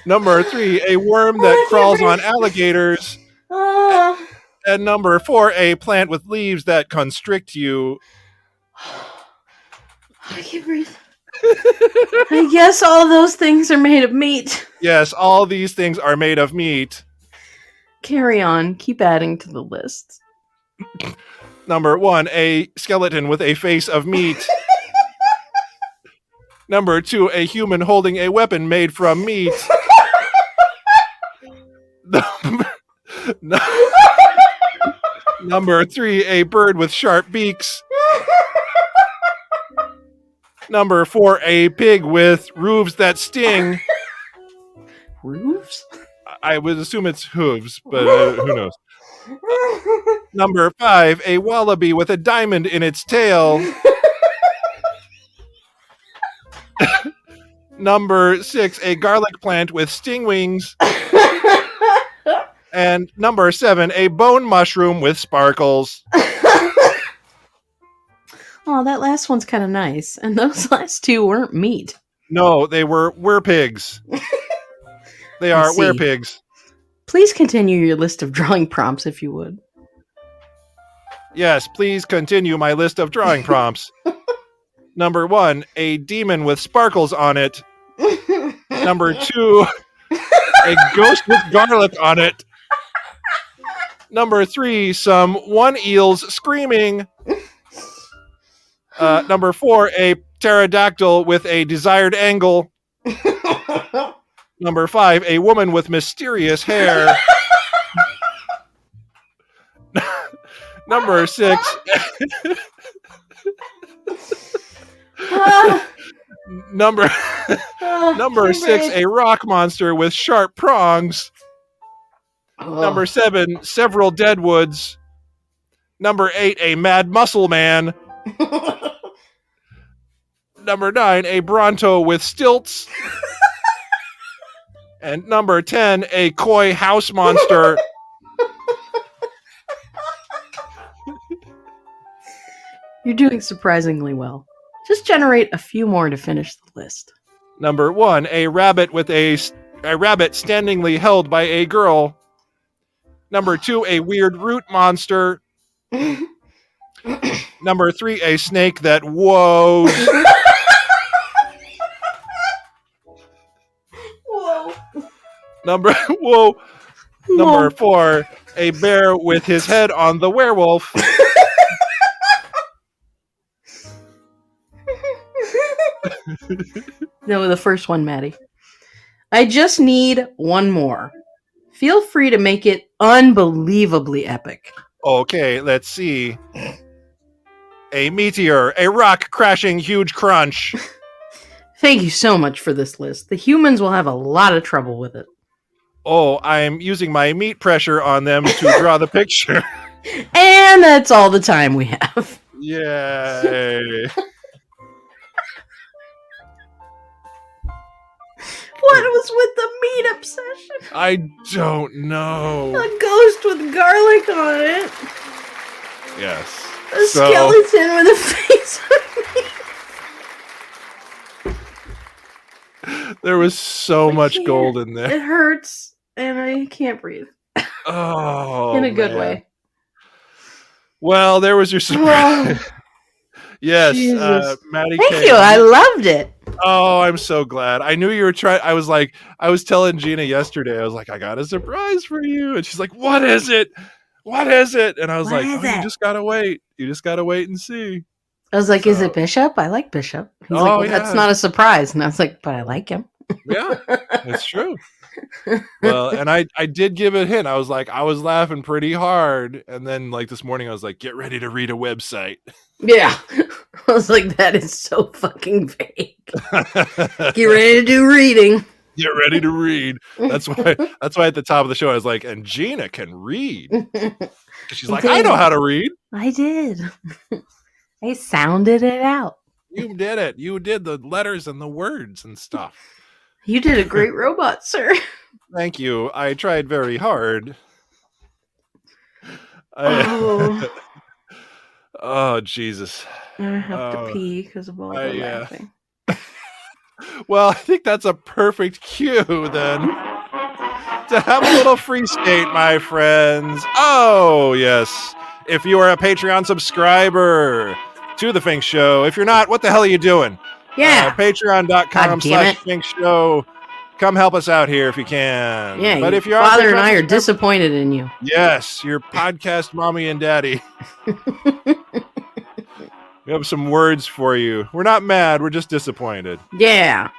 Number 3, a worm that crawls on alligators. And number 4, a plant with leaves that constrict you. I can't breathe. I guess all those things are made of meat. Yes, all these things are made of meat. Carry on. Keep adding to the list. Number 1, a skeleton with a face of meat. Number 2, a human holding a weapon made from meat. Number 3, a bird with sharp beaks. Number 4, a pig with hooves that sting. Hooves? I would assume it's hooves, but who knows? Number 5, a wallaby with a diamond in its tail. Number 6, a garlic plant with sting wings. And number 7, a bone mushroom with sparkles. Oh, that last one's kind of nice. And those last two weren't meat. No, they were pigs. They are pigs. Please continue your list of drawing prompts, if you would. Yes, please continue my list of drawing prompts. Number 1, a demon with sparkles on it. Number 2, a ghost with garlic on it. Number 3, some one eels screaming. Number 4, a pterodactyl with a desired angle. Number 5, a woman with mysterious hair. Number 6. Number 6, a rock monster with sharp prongs. Number 7, several deadwoods. Number 8, a mad muscle man. Number 9, a Bronto with stilts. And number 10, a koi house monster. You're doing surprisingly well. Just generate a few more to finish the list. Number 1, a rabbit with a rabbit standingly held by a girl. Number 2, a weird root monster. Number 3, a snake that whoa. Whoa. Number Number 4, a bear with his head on the werewolf. No, the first one, Maddie. I just need one more. Feel free to make it unbelievably epic. Okay, let's see. A meteor, a rock crashing huge crunch. Thank you so much for this list. The humans will have a lot of trouble with it. Oh, I'm using my meat pressure on them to draw the picture. And that's all the time we have. Yay. What was with the meat obsession? I don't know. A ghost with garlic on it. Yes. A skeleton with a face on it. There was so much gold in there. It hurts, and I can't breathe. Oh, in a good man. way. Well, there was your surprise. Yes, Jesus. Maddie. Thank you. I loved it. Oh, I'm so glad. I knew you were trying. I was telling Gina yesterday, I was like, I got a surprise for you. And she's like, what is it? What is it? And I was like, you just got to wait. You just got to wait and see. I was like, is it Bishop? I like Bishop. He's like, well, that's not a surprise. And I was like, but I like him. Yeah, it's true. Well, and I did give a hint. I was like, I was laughing pretty hard. And then like this morning, I was like, get ready to read a website. Yeah. I was like, that is so fucking vague. Get ready to do reading. Get ready to read. That's why at the top of the show, I was like, and Gina can read. She's like, I know how to read. I did. I sounded it out. You did it. You did the letters and the words and stuff. You did a great robot, sir. Thank you. I tried very hard. Oh, Jesus. I have to pee because of all the laughing. Well, I think that's a perfect cue then to have a little free skate, my friends. Oh, yes. If you are a Patreon subscriber to the FINK Show, if you're not, what the hell are you doing? Yeah. Patreon.com/FINK Show. Come help us out here if you can. Yeah, but if your father and I are disappointed in you. Yes, your podcast mommy and daddy. We have some words for you. We're not mad. We're just disappointed. Yeah.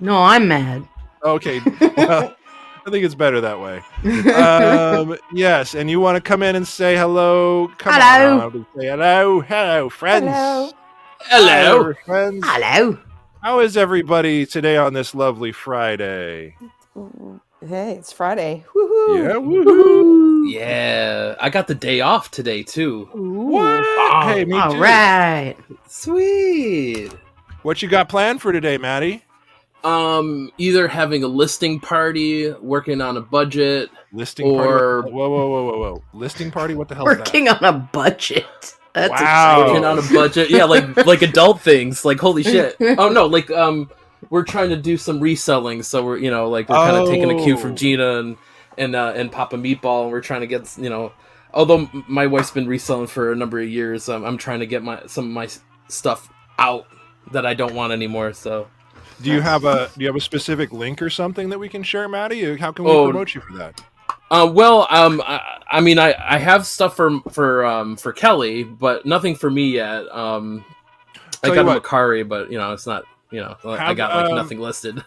No, I'm mad. Okay. Well, I think it's better that way. Yes, and you want to come in and say hello? Hello. On. Say hello. Hello, friends. Hello, friends. Hello. How is everybody today on this lovely Friday? Hey, it's Friday. Woohoo! Yeah, woohoo! Yeah, I got the day off today too. What? Hey, me All too. right. Sweet. What you got planned for today, Maddie? Either having a listing party, working on a budget, Listing party? Whoa. Listing party? What the hell is that? Working on a budget. That's Wow. working on a budget. Yeah, like adult things. Like holy shit. Oh no, like we're trying to do some reselling, so we're we're kind of taking a cue from Gina and Papa Meatball, and we're trying to get although my wife's been reselling for a number of years, I'm trying to get some of my stuff out that I don't want anymore. So, do you have a specific link or something that we can share, Maddie? How can we promote you for that? I mean, I have stuff for Kelly, but nothing for me yet. I got a Macari, but it's not. I got nothing listed.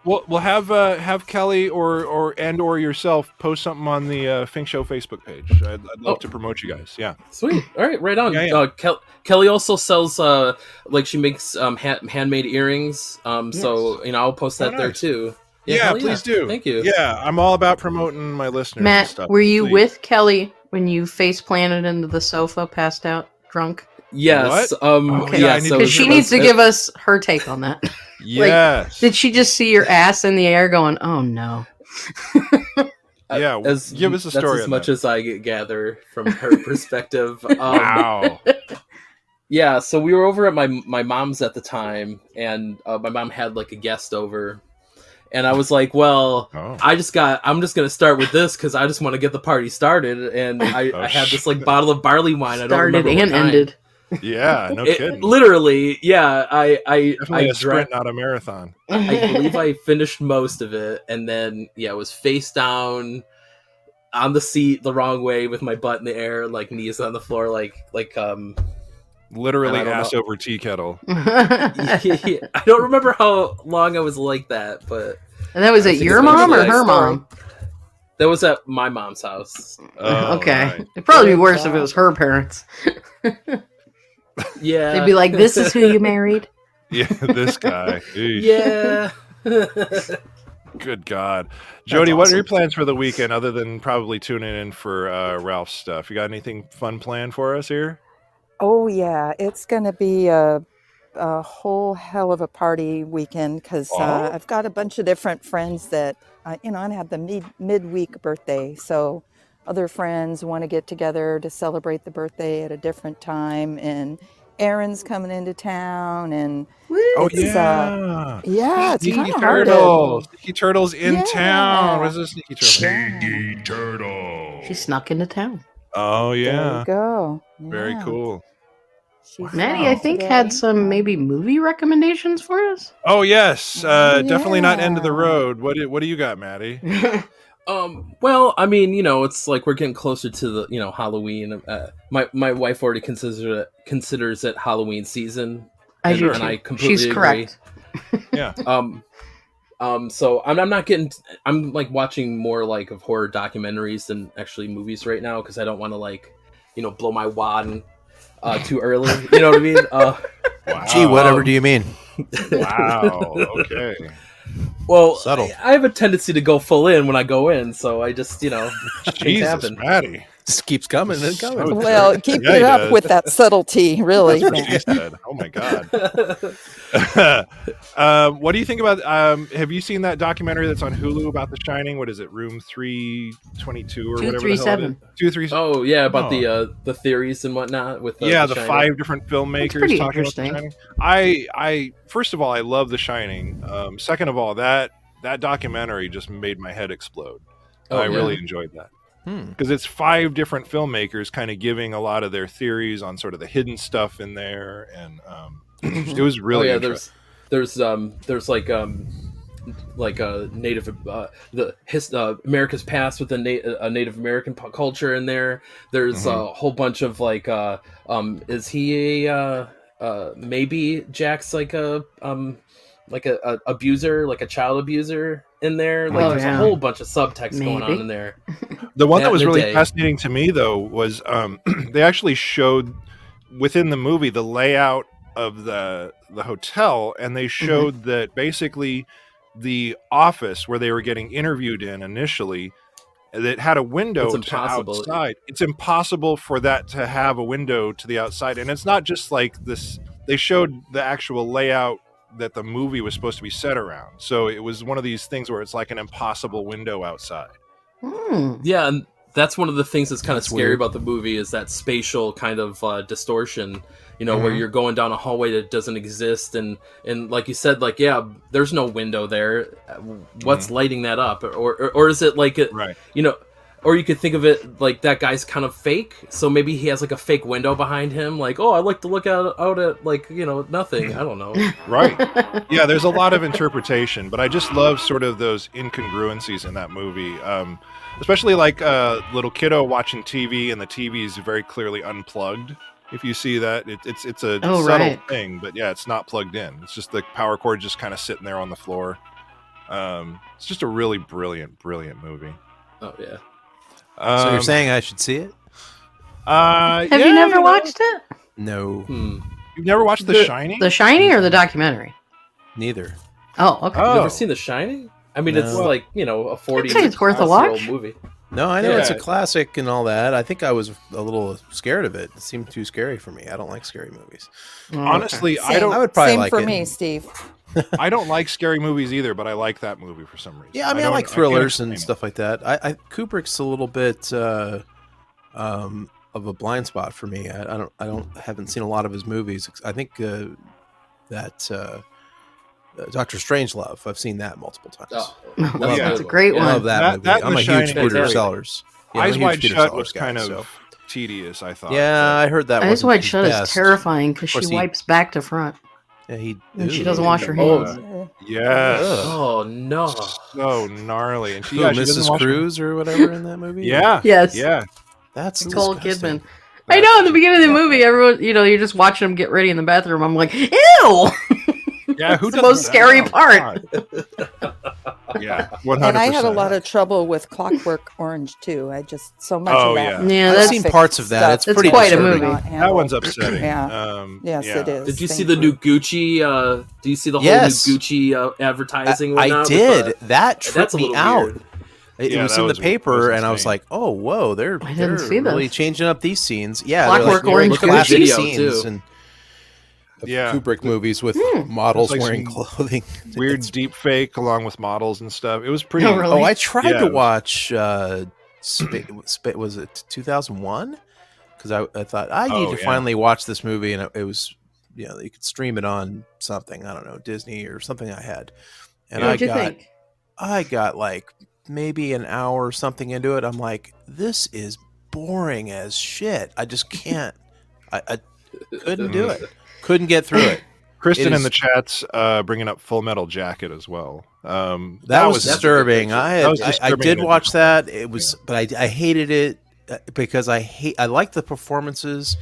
We'll have Kelly or yourself post something on the FINK Show Facebook page. I'd love to promote you guys. Yeah, sweet. All right, right on. Yeah. Kelly also sells she makes handmade earrings. So I'll post that there too. Yeah, please do. Thank you. Yeah, I'm all about promoting my listeners. Matt, and stuff. were you with Kelly when you face planted into the sofa, passed out, drunk? Yes. What? Okay. Yeah, because she needs to give us her take on that. Yes. Did she just see your ass in the air going, oh no? Yeah, give us a story. That's as much as I gather from her perspective. Wow. Yeah, so we were over at my mom's at the time, and my mom had a guest over. And I was like, well, I'm just going to start with this because I just want to get the party started. And I had this bottle of barley wine. I don't remember Started and ended. Yeah, no kidding. Literally, yeah. I Definitely a sprint, not a marathon. I believe I finished most of it. And then, it was face down. on the seat the wrong way with my butt in the air, like knees on the floor, literally I don't ass know. over tea kettle. I don't remember how long I was like that, but And that was I at think your it's mom or eventually her story. mom? that was at my mom's house. Oh, Okay. nice. It'd probably be worse if it was her parents. Yeah, They'd be like, "This is who you married." Yeah, this guy. Eesh. yeah. Good God. Jody, what are awesome. your plans for the weekend other than probably tuning in for Ralph's stuff? You got anything fun planned for us here? Oh yeah, it's going to be a whole hell of a party weekend because Oh? I've got a bunch of different friends that I had the midweek birthday, so other friends want to get together to celebrate the birthday at a different time, and Aaron's coming into town, and Oh, it's yeah. it's Sneaky kind of hard to Turtle. Sneaky Turtle's in town. yeah. Where's the Sneaky Turtle? Turtle. She snuck into town. Oh, There yeah. you go. Very Yeah. cool. She's Maddie, out I think today. had some maybe movie recommendations for us. Oh, yes. Oh, Definitely not End of the yeah. road. What do you got, Maddie? Well, I mean, it's like we're getting closer to the, Halloween. My wife already considers it Halloween season. I do and too. I completely She's agree. correct. Yeah. So I'm not getting. I'm like watching more like of horror documentaries than actually movies right now because I don't want to blow my wad too early. You know what I mean? Wow. Gee, whatever do you mean? Wow. Okay. Well, Subtle. I have a tendency to go full in when I go in, so I just things Jesus, happen. Maddie. Just keeps coming and coming. So Well, dirty. keep Yeah, it he up does. with that subtlety, really. That's what she Matt. said. Oh my God. What do you think about? Have you seen that documentary that's on Hulu about The Shining? What is it? Room 322 or whatever the hell it is? 237. 237. Oh yeah, about Oh. the theories and whatnot with Yeah, the Shining. 5 different filmmakers pretty talking about The interesting. Shining. I first of all, I love The Shining. Second of all, that documentary just made my head explode. Oh, I yeah. really enjoyed that. Because it's 5 different filmmakers kind of giving a lot of their theories on sort of the hidden stuff in there, and it was really interesting. There's Native America's past with a Native American culture in there. There's a whole bunch of is he maybe Jack's like a abuser, like a child abuser in there. Like there's a whole bunch of subtext going on in there. The one that was really day. fascinating to me, though, was they actually showed within the movie the layout of the hotel, and they showed that basically the office where they were getting interviewed in initially, that had a window to outside. It's impossible for that to have a window to the outside, and it's not just like this. They showed the actual layout that the movie was supposed to be set around, so it was one of these things where it's like an impossible window outside. Yeah, and that's one of the things that's kind of scary weird. about the movie is that spatial kind of distortion, where you're going down a hallway that doesn't exist, and like you said, there's no window there. What's lighting that up, or is it like it, right? Or you could think of it like that guy's kind of fake, so maybe he has like a fake window behind him, like, oh, I like to look out at nothing. I don't know. Right. Yeah, there's a lot of interpretation, but I just love sort of those incongruencies in that movie. Especially like a little kiddo watching TV and the TV is very clearly unplugged. If you see that, it's a subtle thing, but yeah, it's not plugged in. It's just the power cord just kind of sitting there on the floor. It's just a really brilliant movie. Oh yeah. So you're saying I should see it? Have you never watched it? No. You've never watched The Shining? The Shining or the documentary? Neither. Oh, okay. You've never seen The Shining? I mean, it's like a 40. I'd say it's worth a watch. Movie. No, I know it's a classic and all that. I think I was a little scared of it. It seemed too scary for me. I don't like scary movies. Honestly, Same, I don't. I would probably same like for it. me, Steve. I don't like scary movies either, but I like that movie for some reason. Yeah, I mean, I like can't thrillers explain and it. stuff like that. I Kubrick's a little bit of a blind spot for me. I haven't seen a lot of his movies. I think that Doctor Strangelove. I've seen that multiple times. Oh, That's a great one. I love that movie. that I'm and a The huge Shining Peter are Sellers. Yeah, I'm a Eyes huge Wide Peter Shut Sellers was guy, kind of so. tedious, I thought. Yeah, I heard that. Eyes wasn't Wide his Shut is best. terrifying because Of course she he- wipes back to front. Yeah, And she doesn't wash her hands. Yes. Oh no. So gnarly. And she, Who, yeah, she doesn't Mrs. wash her- Cruz or whatever in that movie? Yeah. Yes. Yeah. That's Nicole disgusting. Kidman. I know, in the beginning of the movie, everyone, you're just watching them get ready in the bathroom. I'm like, ew! Yeah, who It's the doesn't- most scary oh, part. Yeah, 100%. And I had a lot of trouble with Clockwork Orange too. I just so much Oh, of that. yeah. Yeah, I've that's seen parts of that. It's It's pretty quite a disturbing. movie. That one's upsetting. Yeah. Yes, yeah. it is. Did you see Thank the new Gucci? Do you see the whole Yes. new Gucci advertising? I whatnot did. with, that that's tripped a me little out. weird. It Yeah, was that in the was- that paper, was and I was insane. like, "Oh, whoa! They're didn't see really this. changing up these scenes." Yeah, Clockwork they're Orange like classic Gucci. scenes Too. and of Yeah. Kubrick movies with models It's like wearing some clothing. Weird It's- deep fake along with models and stuff. It was pretty. Oh, really? Oh, I tried Yeah, to it was- watch. Was it 2001? Because I thought I need Oh, to yeah. finally watch this movie, and it was you could stream it on something, I don't know, Disney or something I had, and What'd you think? I got like maybe an hour or something into it. I'm like, this is boring as shit. I just can't. I couldn't do it. Couldn't get through it. Kristen It in is- the chats bringing up Full Metal Jacket as well. That was disturbing. That was I disturbing did in a watch different that. It was, but I hated it because I like the performances,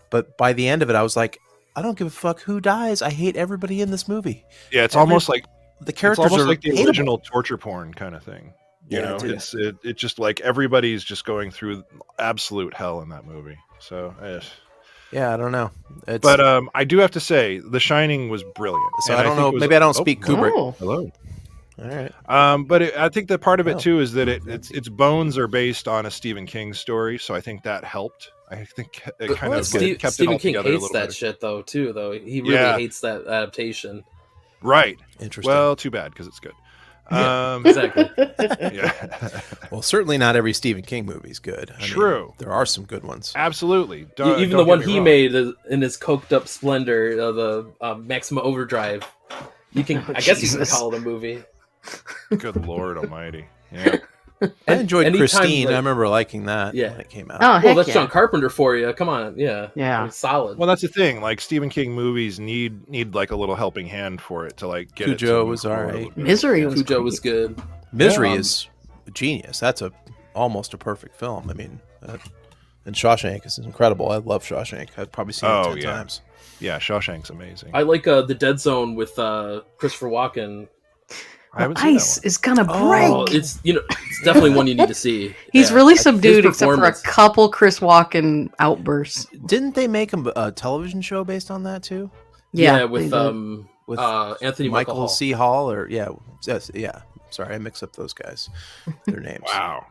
but by the end of it, I was like, I don't give a fuck who dies. I hate everybody in this movie. Yeah, it's almost like The it's characters almost are like the hateable. original torture porn kind of thing. You Yeah, know, dude. it's just like everybody's just going through absolute hell in that movie. So, Yeah, I don't know. It's, but I do have to say, The Shining was brilliant. so And I don't think know. it was- Maybe I don't oh, speak Kubrick. Oh. Hello. All right. But I think that part of it Oh. too is that its bones are based on a Stephen King story, so I think that helped. I think it kind of kept it Stephen all King together a hates little that bit. shit though too. Though he really Yeah. hates that adaptation. Right. Interesting. Well, too bad because it's good. Yeah, exactly. Yeah. Well, certainly not every Stephen King movie is good. I mean, True. there are some good ones. Absolutely. Even don't the get one me he wrong. made in his coked up splendor, the Maximum Overdrive. I guess you can Jesus. call it a movie. Good Lord Almighty. Yeah. I enjoyed anytime, Christine. like- I remember liking that Yeah. when it came out. Oh, Well, heck that's yeah. John Carpenter for you. Come on, yeah, Yeah. It's solid. Well, that's the thing. Like Stephen King movies need like a little helping hand for it to like get it. Cujo to was move forward a alright. little bit. Misery was Cujo great. was good. Misery Yeah. is genius. That's almost a perfect film. I mean, and Shawshank is incredible. I love Shawshank. I've probably seen it 10 times. Yeah, Shawshank's amazing. I like the Dead Zone with Christopher Walken. I haven't seen that Ice one. is gonna break. Oh, it's it's definitely one you need to see. He's Yeah. really His subdued except for a performance. couple Chris Walken outbursts. Didn't they make a television show based on that too? Yeah, they with did. With Anthony Michael Hall. C. Hall or yes, yeah. Sorry, I mix up those guys. Their names. Wow.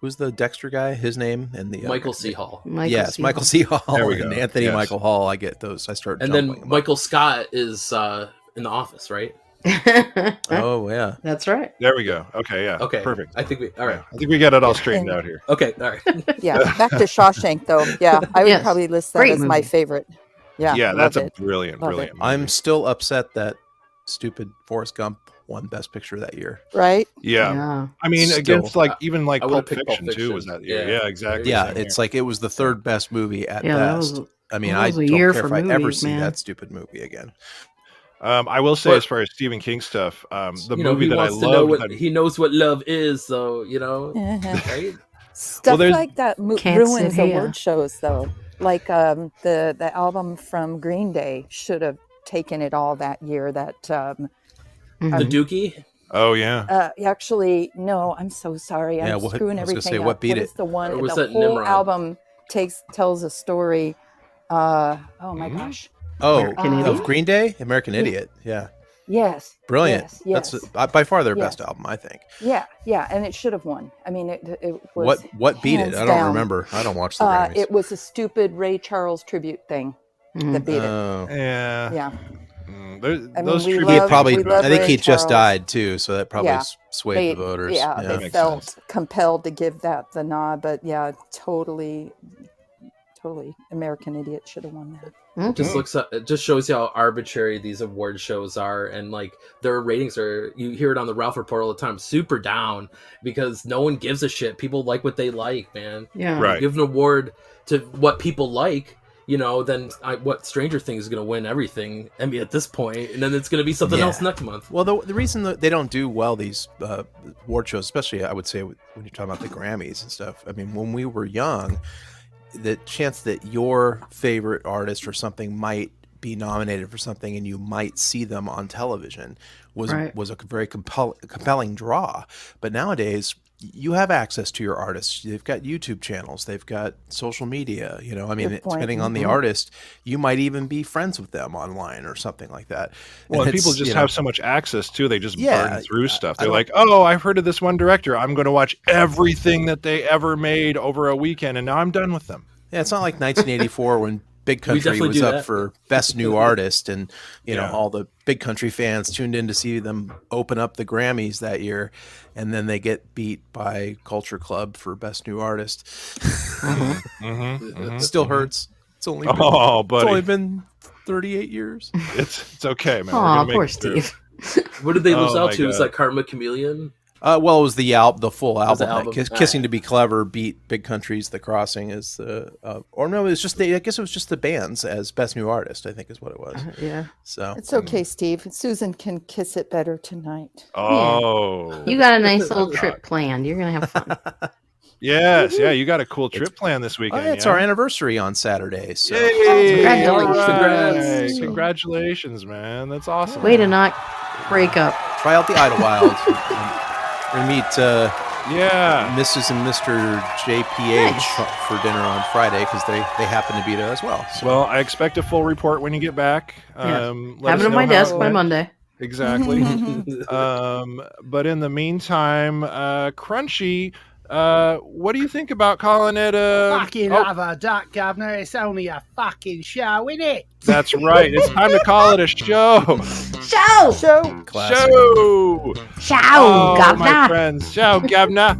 Who's the Dexter guy? His name and the Michael C. Hall. Yes, Michael C. Hall There we and go. Anthony Yes. Michael Hall. I get those. I start And jumbling then them Michael Scott is in The Office, right? up. Oh yeah. That's right. There we go. Okay, yeah. Okay, Perfect. I think we all right. I think we got it all straightened out here. Okay, all right. Yeah, back to Shawshank though. Yeah, I would Yes. probably list that Great as my movie. favorite. Yeah, Yeah, that's love a it. brilliant, Love brilliant. I'm movie. still upset that stupid Forrest Gump won Best Picture that year. Right? Yeah. I mean, Still. against like even like I would've Pulp picked Pulp Fiction too was Fiction. that year. Yeah. Yeah, exactly. Yeah, Same it's here. like it was the third best movie at Yeah, that best. was- I mean, that I was a don't year care for if I ever movies, see man. that stupid movie again. I will say, But- as far as Stephen King stuff, the You know, movie he that I wants to know loved. what he knows what love is, so right? Stuff there's- like that Can't ruins sit here. award shows though. Like the album from Green Day should have taken it all that year. That The Dookie. Oh yeah. actually no, I'm so sorry. Yeah, I'm what- screwing I was gonna everything say, up. what beat What it? is the one? Or was The that whole Nimrod? album tells a story. Oh my gosh. Oh, American of Idiot? Green Day, American Idiot. Yeah, Yes. brilliant. Yes. That's by far their Yes. best album, I think. Yeah, and it should have won. I mean, it was What beat it? hands I don't down. remember. I don't watch the Grammys. It was a stupid Ray Charles tribute thing that beat it. Oh. Yeah. Yeah. Those we tribute He love- probably. we love I think Ray he just Charles. died too, so that probably Yeah. swayed the voters. Yeah, they Makes felt sense. compelled to give that the nod, but yeah, totally American Idiot should have won that. It just shows you how arbitrary these award shows are, and like their ratings are. You hear it on the Ralph Report all the time, super down because no one gives a shit. People like what they like, man. Yeah. Right. Give an award to what people like. then what Stranger Things is going to win everything. I mean, at this point, and then it's going to be something else next month. Well, the reason that they don't do well these award shows, especially I would say when you're talking about the Grammys and stuff. I mean, when we were young, the chance that your favorite artist or something might be nominated for something and you might see them on television was a very compelling draw. But nowadays, you have access to your artists. They've got YouTube channels. They've got social media. Depending on the artist, you might even be friends with them online or something like that. Well, and people just have so much access too. They just burn through stuff. They're like, oh, I've heard of this one director. I'm going to watch everything that they ever made over a weekend, and now I'm done with them. Yeah, it's not like 1984 when Big Country was up for Best New Artist, and all the Big Country fans tuned in to see them open up the Grammys that year, and then they get beat by Culture Club for Best New Artist. Still hurts. It's only been 38 years. It's okay, man. Oh, poor Steve. What did they lose out to? Was that Karma Chameleon? Well, it was the full album. Kissing to Be Clever beat Big Country's The Crossing as or no, it's just I guess it was just the bands as Best New Artist. I think is what it was. Yeah. So it's okay, Steve. Susan can kiss it better tonight. Oh, you got a nice little trip planned. You're gonna have fun. Yes, yeah, you got a cool trip planned this weekend. It's our anniversary on Saturday. So Congratulations, man. That's awesome. Way to not break up. Try out the Idlewild. We meet Mrs. and Mr. JPH for dinner on Friday because they happen to be there as well. So. Well, I expect a full report when you get back. Have it on my desk by Monday. Exactly. But in the meantime, Crunchy, what do you think about calling it a... Fucking have a duck, governor. It's only a fucking show, innit? That's right. It's time to call it a show. Show. Classic. Show, governor. My friends. Show, governor.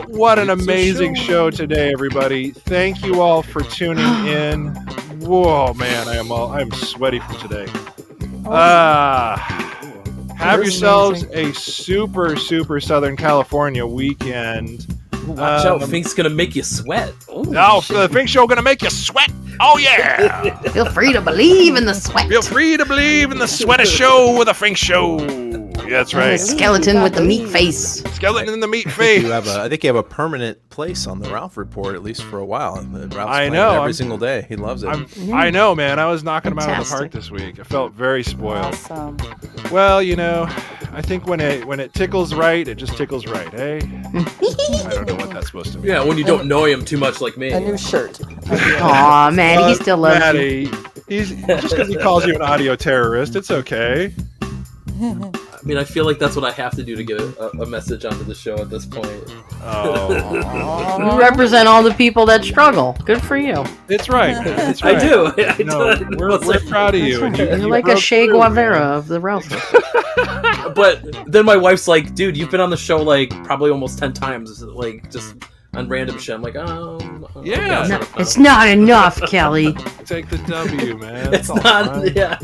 What an amazing show today, everybody. Thank you all for tuning in. Whoa, man, I'm sweaty from today. Have yourselves a super, super Southern California weekend. Watch out, Fink's gonna make you sweat. The Fink Show gonna make you sweat. Oh yeah! Feel free to believe in the sweat. Feel free to believe in the sweater show with a Fink Show. That's right. Skeleton with the meat face. Skeleton in the meat face. I think you have a permanent place on the Ralph Report, at least for a while. Ralph's I know. Every single day. He loves it. I know, man. I was knocking him out of the park this week. I felt very spoiled. Awesome. Well, I think when it tickles right, it just tickles right, eh? I don't know what that's supposed to mean. Yeah, when you don't annoy him too much like me. A new shirt. Aw, man, he still loves Maddie, he's just because he calls you an audio terrorist, it's okay. I mean, I feel like that's what I have to do to get a message onto the show at this point. You represent all the people that struggle. Good for you. It's right. It's right. I do. We're proud of you. And You're like a Che Guevara of the Ralph. But then my wife's like, dude, you've been on the show like probably almost 10 times, like just on random shit. I'm like, yeah. No, it's not enough, Kelly. Take the W, man. It's not. Yeah.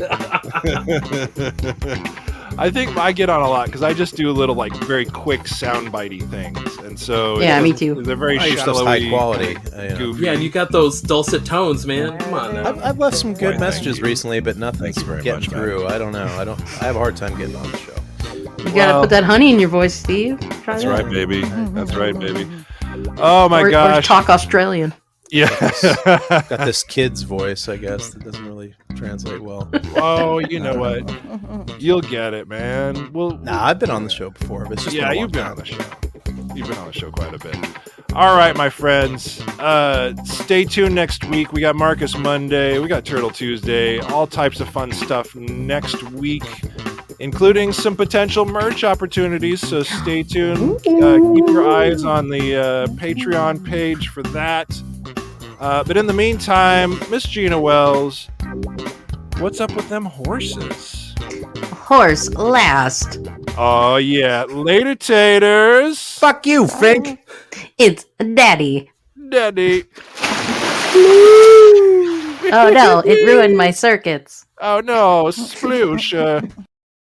I think I get on a lot because I just do little, like, very quick soundbitey things, and so me too. They're very shallow, high quality, goofy. Yeah, and you got those dulcet tones, man. Come on now. I've left some good messages recently, but nothing's getting through. I don't know. I have a hard time getting on the show. You gotta put that honey in your voice, Steve. That's right, baby. That's right, baby. Oh my gosh. Or talk Australian. Yeah. Got this kid's voice, I guess, that doesn't really translate well. Oh, you know what? You'll get it, man. I've been on the show before, but it's just you've been on the show. You've been on the show quite a bit. All right, my friends. Stay tuned next week. We got Marcus Monday. We got Turtle Tuesday. All types of fun stuff next week, including some potential merch opportunities. So stay tuned. Keep your eyes on the Patreon page for that. But in the meantime, Miss Gina Wells, what's up with them horses? Horse last. Oh, yeah. Later, taters. Fuck you, Fink. It's Daddy. Daddy. Oh, no. It ruined my circuits. Oh, no. Sploosh.